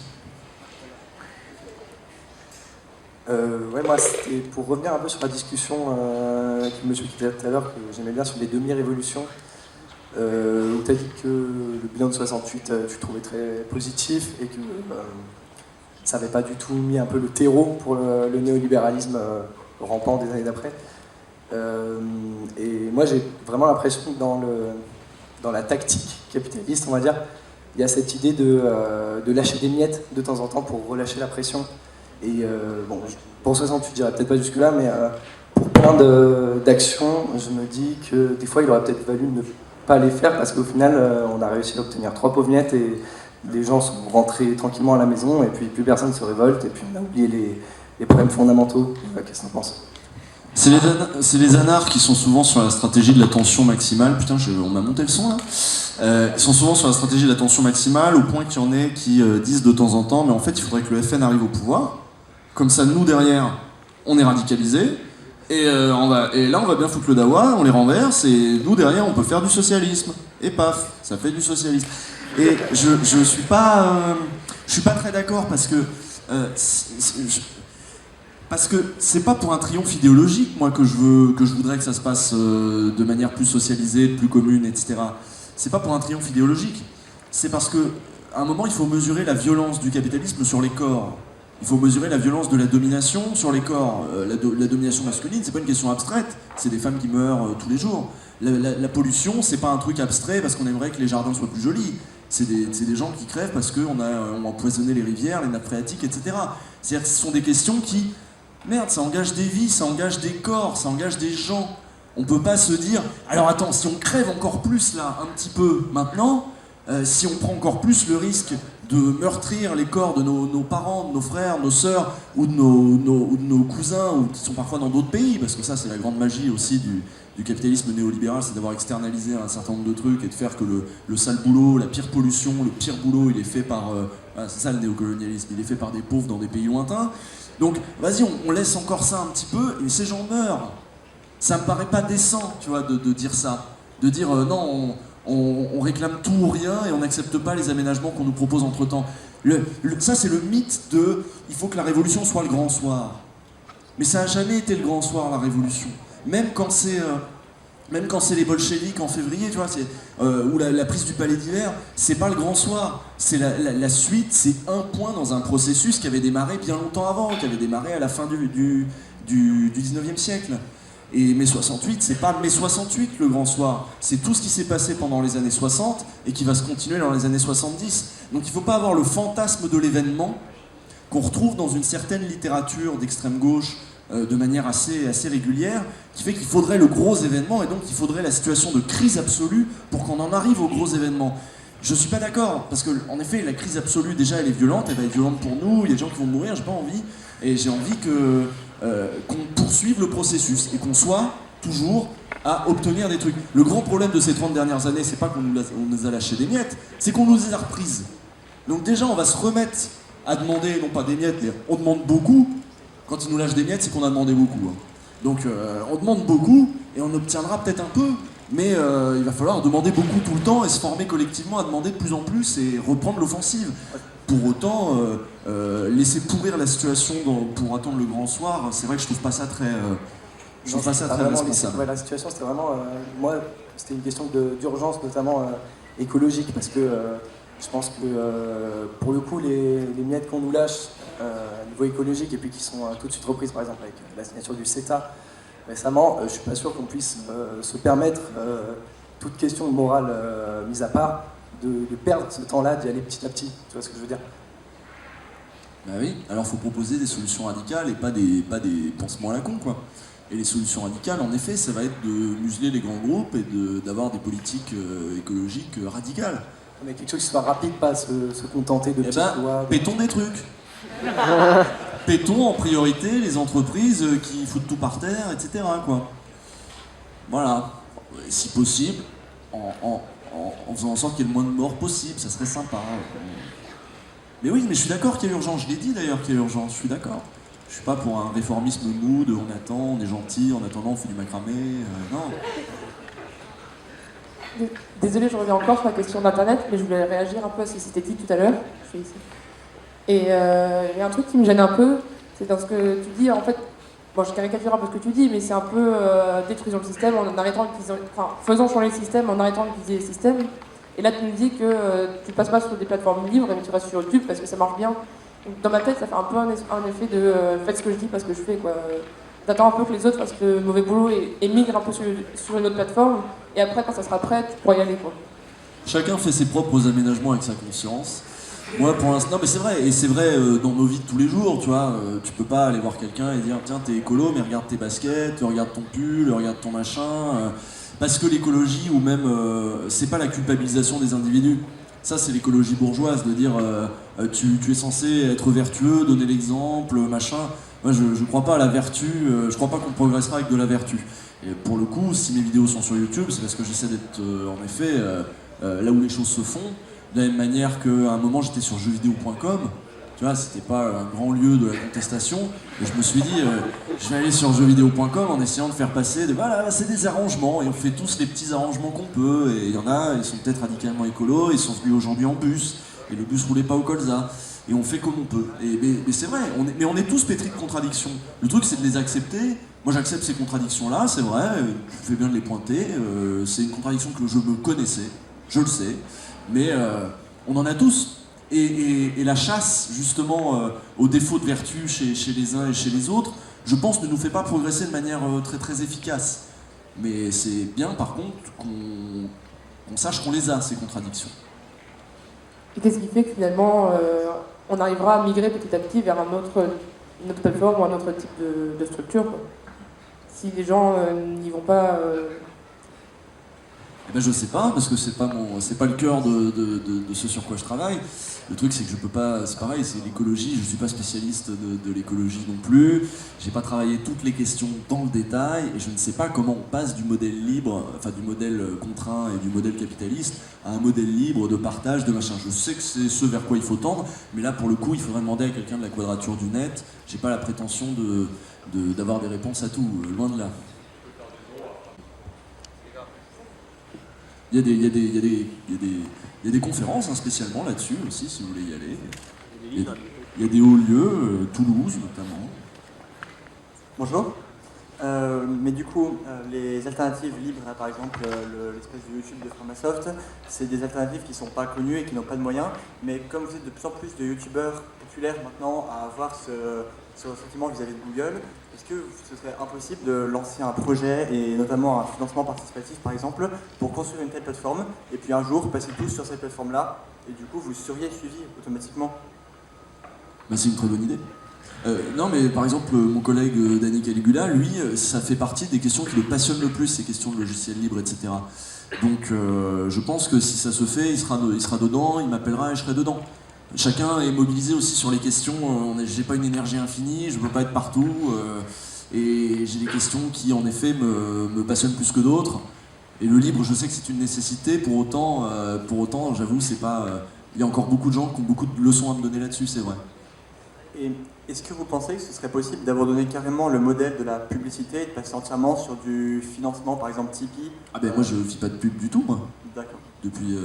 Ouais, moi, c'était pour revenir un peu sur la discussion avec le monsieur qui était là tout à l'heure, que j'aimais bien sur les demi-révolutions, où tu as dit que le bilan de 68, tu trouvais très positif et que ça n'avait pas du tout mis un peu le terreau pour le néolibéralisme rampant des années d'après. Et moi, j'ai vraiment l'impression que dans la tactique capitaliste, on va dire, il y a cette idée de lâcher des miettes de temps en temps pour relâcher la pression. Et bon, pour 68, je dirais peut-être pas jusque-là, mais pour plein d'actions, je me dis que des fois, il aurait peut-être valu ne pas les faire parce qu'au final, on a réussi à obtenir 3 pauvres miettes et les gens sont rentrés tranquillement à la maison et puis plus personne se révolte et puis on a oublié les problèmes fondamentaux. Qu'est-ce que t'en penses ? C'est les anards qui sont souvent sur la stratégie de la tension maximale. Putain, on m'a monté le son là. Ils sont souvent sur la stratégie de la tension maximale, au point qu'il y en ait qui disent de temps en temps, mais en fait il faudrait que le FN arrive au pouvoir. Comme ça, nous derrière, on est radicalisés. Et là, on va bien foutre le dawa, on les renverse, et nous derrière, on peut faire du socialisme. Et paf, ça fait du socialisme. Et je suis pas très d'accord parce que c'est pas pour un triomphe idéologique, moi, que je voudrais que ça se passe de manière plus socialisée, plus commune, etc. C'est pas pour un triomphe idéologique. C'est parce que à un moment, il faut mesurer la violence du capitalisme sur les corps. Il faut mesurer la violence de la domination sur les corps. La domination masculine, c'est pas une question abstraite. C'est des femmes qui meurent tous les jours. La pollution, c'est pas un truc abstrait parce qu'on aimerait que les jardins soient plus jolis. C'est des gens qui crèvent parce qu'on a empoisonné les rivières, les nappes phréatiques, etc. C'est-à-dire que ce sont des questions qui... Merde, ça engage des vies, ça engage des corps, ça engage des gens. On peut pas se dire... Alors attends, si on crève encore plus là, un petit peu maintenant, si on prend encore plus le risque de meurtrir les corps de nos parents, de nos frères, nos sœurs, ou de nos cousins, ou qui sont parfois dans d'autres pays, parce que ça c'est la grande magie aussi du capitalisme néolibéral, c'est d'avoir externalisé un certain nombre de trucs et de faire que le sale boulot, la pire pollution, le pire boulot, il est fait par... c'est ça le néocolonialisme, il est fait par des pauvres dans des pays lointains. Donc vas-y, on laisse encore ça un petit peu, et ces gens meurent. Ça me paraît pas décent, tu vois, de dire ça. De dire non, on réclame tout ou rien et on n'accepte pas les aménagements qu'on nous propose entre-temps. Ça, c'est le mythe de « il faut que la révolution soit le grand soir ». Mais ça n'a jamais été le grand soir, la révolution. Même quand c'est les bolcheviks en février, tu vois, ou la prise du palais d'hiver, c'est pas le grand soir. C'est la suite, c'est un point dans un processus qui avait démarré bien longtemps avant, qui avait démarré à la fin du 19e siècle. Et mai 68, c'est pas mai 68 le grand soir, c'est tout ce qui s'est passé pendant les années 60 et qui va se continuer dans les années 70. Donc il faut pas avoir le fantasme de l'événement qu'on retrouve dans une certaine littérature d'extrême gauche de manière assez régulière, qui fait qu'il faudrait le gros événement et donc il faudrait la situation de crise absolue pour qu'on en arrive au gros événement. Je suis pas d'accord, parce que en effet la crise absolue déjà elle est violente, elle va être violente pour nous, il y a des gens qui vont mourir, j'ai pas envie, et j'ai envie qu'on poursuive le processus et qu'on soit toujours à obtenir des trucs. Le grand problème de ces 30 dernières années, c'est pas qu'on nous a lâché des miettes, c'est qu'on nous les a reprises. Donc déjà, on va se remettre à demander, non pas des miettes, mais on demande beaucoup. Quand ils nous lâchent des miettes, c'est qu'on a demandé beaucoup. Hein. Donc on demande beaucoup et on obtiendra peut-être un peu, mais il va falloir demander beaucoup tout le temps et se former collectivement à demander de plus en plus et reprendre l'offensive. Pour autant, laisser pourrir la situation pour attendre le grand soir, c'est vrai que je trouve pas ça très, responsable. La situation, c'était vraiment, moi, c'était une question d'urgence, notamment écologique, parce que je pense que pour le coup, les miettes qu'on nous lâche à niveau écologique et puis qui sont tout de suite reprises, par exemple avec la signature du CETA récemment, je suis pas sûr qu'on puisse se permettre, toute question de morale mise à part, de perdre ce temps-là, d'y aller petit à petit. Tu vois ce que je veux dire ? Bah oui, alors faut proposer des solutions radicales et pas des pansements à la con, quoi. Et les solutions radicales, en effet, ça va être de museler les grands groupes et d'avoir des politiques écologiques radicales. Mais quelque chose qui soit rapide, pas se contenter de petites lois. Pétons des trucs. Pétons en priorité les entreprises qui foutent tout par terre, etc., quoi. Voilà. Et si possible, en faisant en sorte qu'il y ait le moins de morts possible, ça serait sympa. Mais oui, mais je suis d'accord qu'il y a urgence, je l'ai dit d'ailleurs qu'il y a urgence, je suis d'accord. Je suis pas pour un réformisme mood, on attend, on est gentil, en attendant on fait du macramé, non. Désolée, je reviens encore sur la question d'Internet, mais je voulais réagir un peu à ce qui s'était dit tout à l'heure. Et il y a un truc qui me gêne un peu, C'est dans ce que tu dis, en fait, bon, je caricature un peu ce que tu dis, mais c'est un peu détruisons le système en arrêtant d'utiliser, enfin, faisons changer le système en arrêtant d'utiliser les systèmes. Et là, tu nous dis que tu passes pas sur des plateformes libres, mais tu restes sur YouTube parce que ça marche bien. Donc, dans ma tête, ça fait un peu un effet de faites ce que je dis parce que je fais, quoi. T'attends un peu que les autres fassent le mauvais boulot et migrent un peu sur une autre plateforme, et après, quand ça sera prêt, tu pourras y aller, quoi. Chacun fait ses propres aménagements avec sa conscience. Moi, pour l'instant, non, mais c'est vrai, et c'est vrai dans nos vies de tous les jours, tu vois. Tu peux pas aller voir quelqu'un et dire tiens, t'es écolo, mais regarde tes baskets, regarde ton pull, regarde ton machin. Parce que l'écologie, ou même, c'est pas la culpabilisation des individus. Ça, c'est l'écologie bourgeoise, de dire tu es censé être vertueux, donner l'exemple, machin. Moi, je crois pas à la vertu, je crois pas qu'on progressera avec de la vertu. Et pour le coup, si mes vidéos sont sur YouTube, c'est parce que j'essaie d'être, en effet, là où les choses se font. De la même manière qu'à un moment, j'étais sur jeuxvideo.com. Tu vois, c'était pas un grand lieu de la contestation. Et je me suis dit, je vais aller sur jeuxvideo.com en essayant de faire passer voilà, c'est des arrangements. Et on fait tous les petits arrangements qu'on peut. Et il y en a, ils sont peut-être radicalement écolos, ils sont venus aujourd'hui en bus. Et le bus roulait pas au colza. Et on fait comme on peut. Mais c'est vrai, on est tous pétris de contradictions. Le truc, c'est de les accepter. Moi, j'accepte ces contradictions-là, c'est vrai, je fais bien de les pointer. C'est une contradiction que je me connaissais, je le sais. Mais on en a tous. Et la chasse, justement, aux défauts de vertu chez les uns et chez les autres, je pense, ne nous fait pas progresser de manière très très efficace. Mais c'est bien, par contre, qu'on sache qu'on les a, ces contradictions. Et qu'est-ce qui fait que finalement, on arrivera à migrer petit à petit vers une autre plateforme ou un autre type de structure, quoi. Si les gens n'y vont pas... Eh ben je sais pas, parce que c'est pas le cœur de ce sur quoi je travaille. Le truc, c'est que je peux pas, c'est pareil, c'est l'écologie, je suis pas spécialiste de l'écologie non plus, j'ai pas travaillé toutes les questions dans le détail, et je ne sais pas comment on passe du modèle libre, enfin du modèle contraint et du modèle capitaliste, à un modèle libre de partage, de machin. Je sais que c'est ce vers quoi il faut tendre, mais là pour le coup, il faudrait demander à quelqu'un de la Quadrature du Net. J'ai pas la prétention d'avoir des réponses à tout, loin de là. Il y a des conférences spécialement là-dessus aussi, si vous voulez y aller. Il y a des hauts lieux, Toulouse notamment. Bonjour. Mais du coup, les alternatives libres, par exemple l'espace de YouTube de Framasoft, c'est des alternatives qui ne sont pas connues et qui n'ont pas de moyens. Mais comme vous êtes de plus en plus de youtubeurs populaires maintenant à avoir ce ressentiment vis-à-vis de Google, est-ce que ce serait impossible de lancer un projet et notamment un financement participatif par exemple pour construire une telle plateforme et puis un jour passer tous sur cette plateforme-là et du coup vous seriez suivi automatiquement? Ben, c'est une très bonne idée. Non, mais par exemple, mon collègue Danny Caligula, lui, ça fait partie des questions qui le passionnent le plus, ces questions de logiciels libres, etc. Donc, je pense que si ça se fait, il sera dedans, il m'appellera et je serai dedans. Chacun est mobilisé aussi sur les questions. J'ai pas une énergie infinie, je peux pas être partout, et j'ai des questions qui, en effet, me passionnent plus que d'autres. Et le libre, je sais que c'est une nécessité. Pour autant, j'avoue, c'est pas. Il y a encore beaucoup de gens qui ont beaucoup de leçons à me donner là-dessus, c'est vrai. Et est-ce que vous pensez que ce serait possible d'abandonner carrément le modèle de la publicité et de passer entièrement sur du financement, par exemple Tipeee? Ah ben moi je vis pas de pub du tout, moi. D'accord. Depuis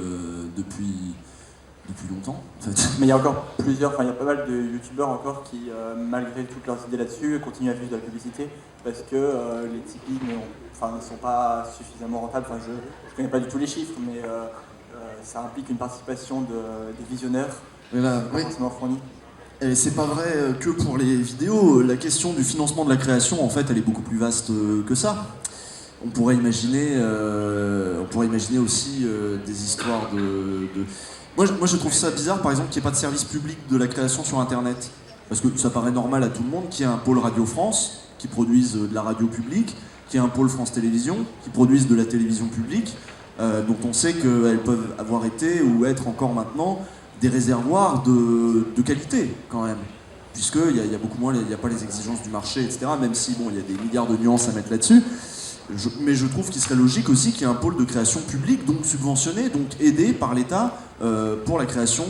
longtemps, en fait. Mais il y a encore plusieurs, enfin il y a pas mal de youtubeurs encore qui, malgré toutes leurs idées là-dessus, continuent à vivre de la publicité parce que les Tipeee ne sont pas suffisamment rentables. Enfin, je ne connais pas du tout les chiffres, mais ça implique une participation des visionneurs Voilà, pas forcément fournie. Et c'est pas vrai que pour les vidéos. La question du financement de la création, en fait, elle est beaucoup plus vaste que ça. On pourrait imaginer aussi des histoires de... Moi, je trouve ça bizarre, par exemple, qu'il n'y ait pas de service public de la création sur Internet. Parce que ça paraît normal à tout le monde qu'il y ait un pôle Radio France, qui produise de la radio publique, qu'il y ait un pôle France Télévisions, qui produise de la télévision publique, dont on sait qu'elles peuvent avoir été, ou être encore maintenant, des réservoirs de qualité, quand même. Puisqu'il y a beaucoup moins, il n'y a pas les exigences du marché, etc. Même si, bon, il y a des milliards de nuances à mettre là-dessus. Mais je trouve qu'il serait logique aussi qu'il y ait un pôle de création publique, donc subventionné, donc aidé par l'État pour la création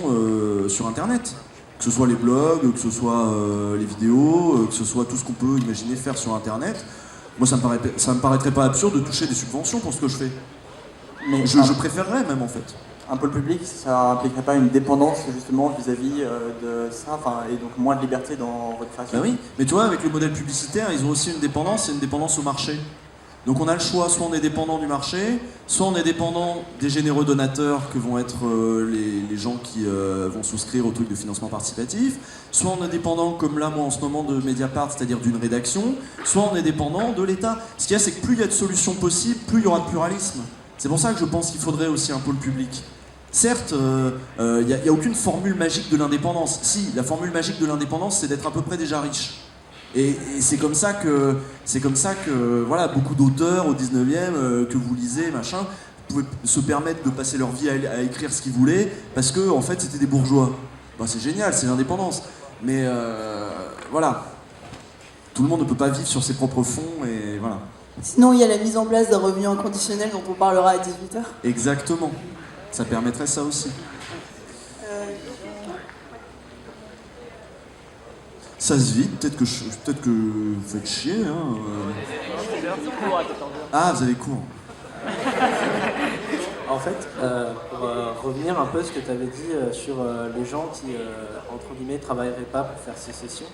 sur Internet. Que ce soit les blogs, que ce soit les vidéos, que ce soit tout ce qu'on peut imaginer faire sur Internet. Moi, ça me paraîtrait pas absurde de toucher des subventions pour ce que je fais. Mais je préférerais même, en fait. un pôle public, ça impliquerait pas une dépendance justement vis-à-vis de ça, et donc moins de liberté dans votre création? Bah oui, mais tu vois, avec le modèle publicitaire, ils ont aussi une dépendance, c'est une dépendance au marché. Donc on a le choix, soit on est dépendant du marché, soit on est dépendant des généreux donateurs que vont être les gens qui vont souscrire au truc de financement participatif, soit on est dépendant, comme là moi en ce moment, de Mediapart, c'est-à-dire d'une rédaction, soit on est dépendant de l'État. Ce qu'il y a, c'est que plus il y a de solutions possibles, plus il y aura de pluralisme. C'est pour ça que je pense qu'il faudrait aussi un pôle public. Certes, il n'y a aucune formule magique de l'indépendance. Si, la formule magique de l'indépendance, c'est d'être à peu près déjà riche. Et c'est comme ça que voilà, beaucoup d'auteurs au 19e que vous lisez, machin, pouvaient se permettre de passer leur vie à écrire ce qu'ils voulaient, parce que en fait c'était des bourgeois. Ben, c'est génial, c'est l'indépendance. Mais voilà, tout le monde ne peut pas vivre sur ses propres fonds, et voilà. Sinon, il y a la mise en place d'un revenu inconditionnel dont on parlera à 18h. Exactement, ça permettrait ça aussi. Ça se vide, peut-être que vous faites chier. Hein. Ah, vous avez cours. En fait, pour revenir un peu à ce que tu avais dit sur les gens qui, entre guillemets, travailleraient pas pour faire sécession.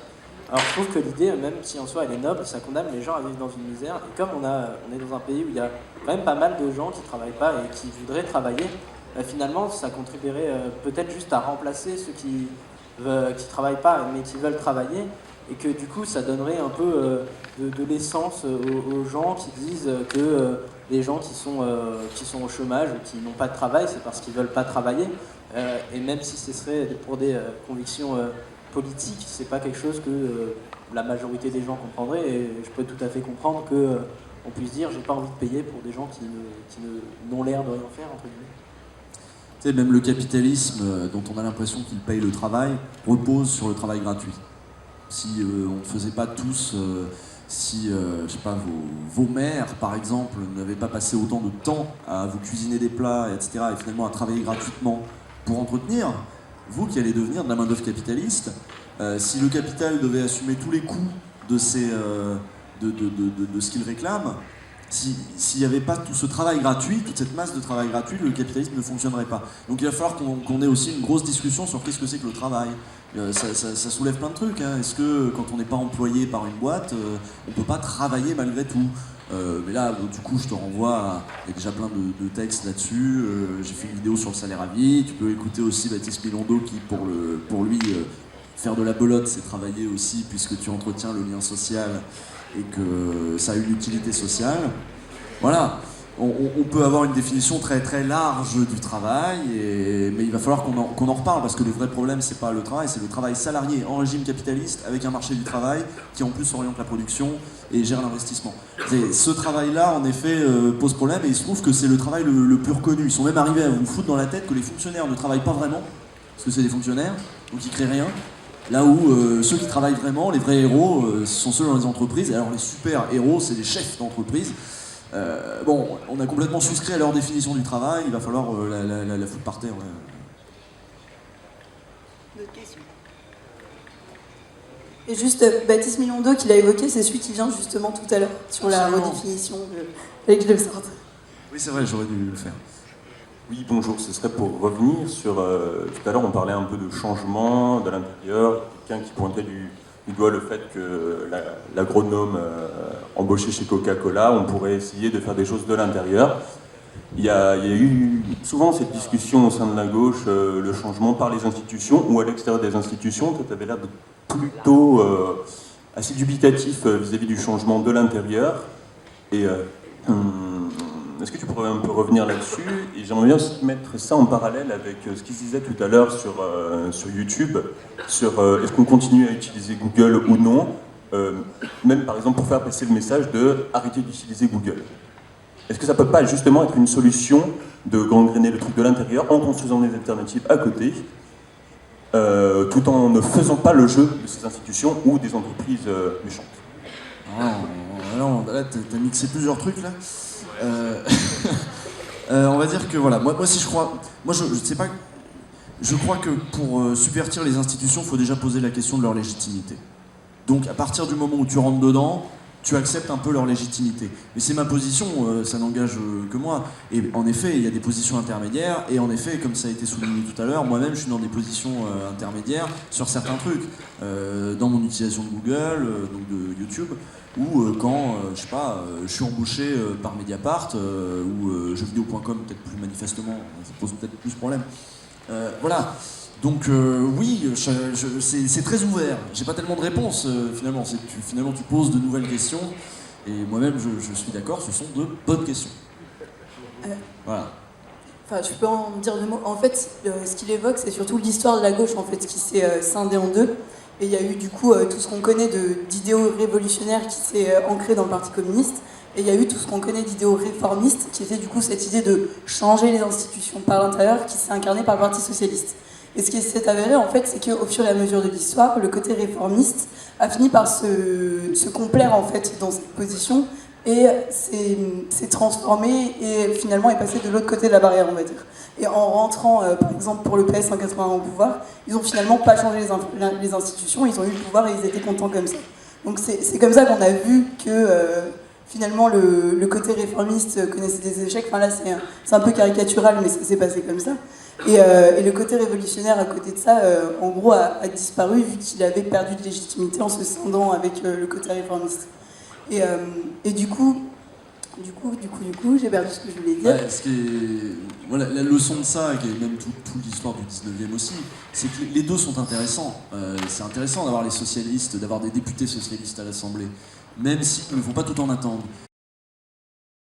Alors je trouve que l'idée, même si en soi elle est noble, ça condamne les gens à vivre dans une misère. Et comme on est dans un pays où il y a quand même pas mal de gens qui travaillent pas et qui voudraient travailler, finalement ça contribuerait peut-être juste à remplacer ceux qui travaillent pas mais qui veulent travailler, et que du coup ça donnerait un peu de l'essence aux gens qui disent que les gens qui sont au chômage ou qui n'ont pas de travail, c'est parce qu'ils veulent pas travailler, et même si ce serait pour des convictions politiques, c'est pas quelque chose que la majorité des gens comprendraient, et je peux tout à fait comprendre que on puisse dire j'ai pas envie de payer pour des gens qui n'ont l'air de rien faire, entre guillemets. Tu sais, même le capitalisme, dont on a l'impression qu'il paye le travail, repose sur le travail gratuit. Si on ne faisait pas tous, je sais pas, vos mères, par exemple, n'avaient pas passé autant de temps à vous cuisiner des plats, etc., et finalement à travailler gratuitement pour entretenir, vous qui allez devenir de la main-d'œuvre capitaliste, si le capital devait assumer tous les coûts de ce qu'il réclame, s'il n'y avait pas tout ce travail gratuit, toute cette masse de travail gratuit, le capitalisme ne fonctionnerait pas. Donc il va falloir qu'on ait aussi une grosse discussion sur qu'est-ce que c'est que le travail. Ça soulève plein de trucs. Hein. Est-ce que quand on n'est pas employé par une boîte, on ne peut pas travailler malgré tout? Mais là, du coup, je te renvoie il y a déjà plein de textes là-dessus. J'ai fait une vidéo sur le salaire à vie. Tu peux écouter aussi Baptiste Milondo qui, pour lui, faire de la belote, c'est travailler aussi, puisque tu entretiens le lien social et que ça a une utilité sociale. Voilà, on peut avoir une définition très très large du travail, mais il va falloir qu'on en reparle, parce que le vrai problème, c'est pas le travail, c'est le travail salarié en régime capitaliste, avec un marché du travail qui en plus oriente la production et gère l'investissement. Ce travail-là, en effet, pose problème, et il se trouve que c'est le travail le plus reconnu. Ils sont même arrivés à vous foutre dans la tête que les fonctionnaires ne travaillent pas vraiment, parce que c'est des fonctionnaires, donc ils créent rien. Là où ceux qui travaillent vraiment, les vrais héros, ce sont ceux dans les entreprises. Et alors les super héros, c'est les chefs d'entreprise. Bon, on a complètement souscrit à leur définition du travail, il va falloir la foutre par terre. Ouais. D'autres questions? Et juste, Baptiste Milondo, qui l'a évoqué, c'est celui qui vient justement tout à l'heure, sur la redéfinition, fallait que je le sorte. Oui, c'est vrai, j'aurais dû le faire. Oui, bonjour, ce serait pour revenir sur... tout à l'heure, on parlait un peu de changement de l'intérieur, quelqu'un qui pointait du doigt le fait que l'agronome embauché chez Coca-Cola, on pourrait essayer de faire des choses de l'intérieur. Il y a eu souvent cette discussion au sein de la gauche, le changement par les institutions ou à l'extérieur des institutions. Toi, tu avais l'air de plutôt assez dubitatif vis-à-vis du changement de l'intérieur. Et... est-ce que tu pourrais un peu revenir là-dessus? Et j'aimerais bien aussi mettre ça en parallèle avec ce qu'il disait tout à l'heure sur YouTube, sur est-ce qu'on continue à utiliser Google ou non, même par exemple pour faire passer le message de arrêter d'utiliser Google. Est-ce que ça peut pas justement être une solution de gangréner le truc de l'intérieur en construisant des alternatives à côté, tout en ne faisant pas le jeu de ces institutions ou des entreprises méchantes? Non, là t'as mixé plusieurs trucs là. On va dire que voilà, moi si je crois, je sais pas, je crois que pour subvertir les institutions, il faut déjà poser la question de leur légitimité. Donc à partir du moment où tu rentres dedans, tu acceptes un peu leur légitimité. Mais c'est ma position, ça n'engage que moi. Et en effet, il y a des positions intermédiaires, et en effet, comme ça a été souligné tout à l'heure, moi-même je suis dans des positions intermédiaires sur certains trucs. Dans mon utilisation de Google, donc de YouTube, ou quand, je sais pas, je suis embauché par Mediapart, ou jeuxvideo.com, peut-être plus manifestement, ça pose peut-être plus de problème. Voilà. Donc oui, c'est très ouvert. J'ai pas tellement de réponses finalement. Finalement, tu poses de nouvelles questions. Et moi-même, je suis d'accord, ce sont de bonnes questions. Voilà. Enfin, je peux en dire deux mots. En fait, ce qu'il évoque, c'est surtout l'histoire de la gauche en fait, qui s'est scindée en deux. Et il y a eu du coup tout ce qu'on connaît d'idéaux révolutionnaires qui s'est ancré dans le Parti communiste. Et il y a eu tout ce qu'on connaît d'idéaux réformistes, qui était du coup cette idée de changer les institutions par l'intérieur, qui s'est incarnée par le Parti socialiste. Et ce qui s'est avéré, en fait, c'est qu'au fur et à mesure de l'histoire, le côté réformiste a fini par se complaire, en fait, dans cette position et s'est transformé et finalement est passé de l'autre côté de la barrière, on va dire. Et en rentrant, par exemple, pour le PS en 81 au pouvoir, ils ont finalement pas changé les institutions, ils ont eu le pouvoir et ils étaient contents comme ça. Donc c'est comme ça qu'on a vu que finalement le côté réformiste connaissait des échecs. Enfin là, c'est un peu caricatural, mais ça s'est passé comme ça. Et le côté révolutionnaire à côté de ça, en gros, a disparu vu qu'il avait perdu de légitimité en se scindant avec le côté réformiste. Et du coup, j'ai perdu ce que je voulais dire. Ouais, voilà, la leçon de ça, qui est même toute l'histoire du 19e aussi, c'est que les deux sont intéressants. C'est intéressant d'avoir les socialistes, d'avoir des députés socialistes à l'Assemblée, même s'ils ne vont pas tout en attendre.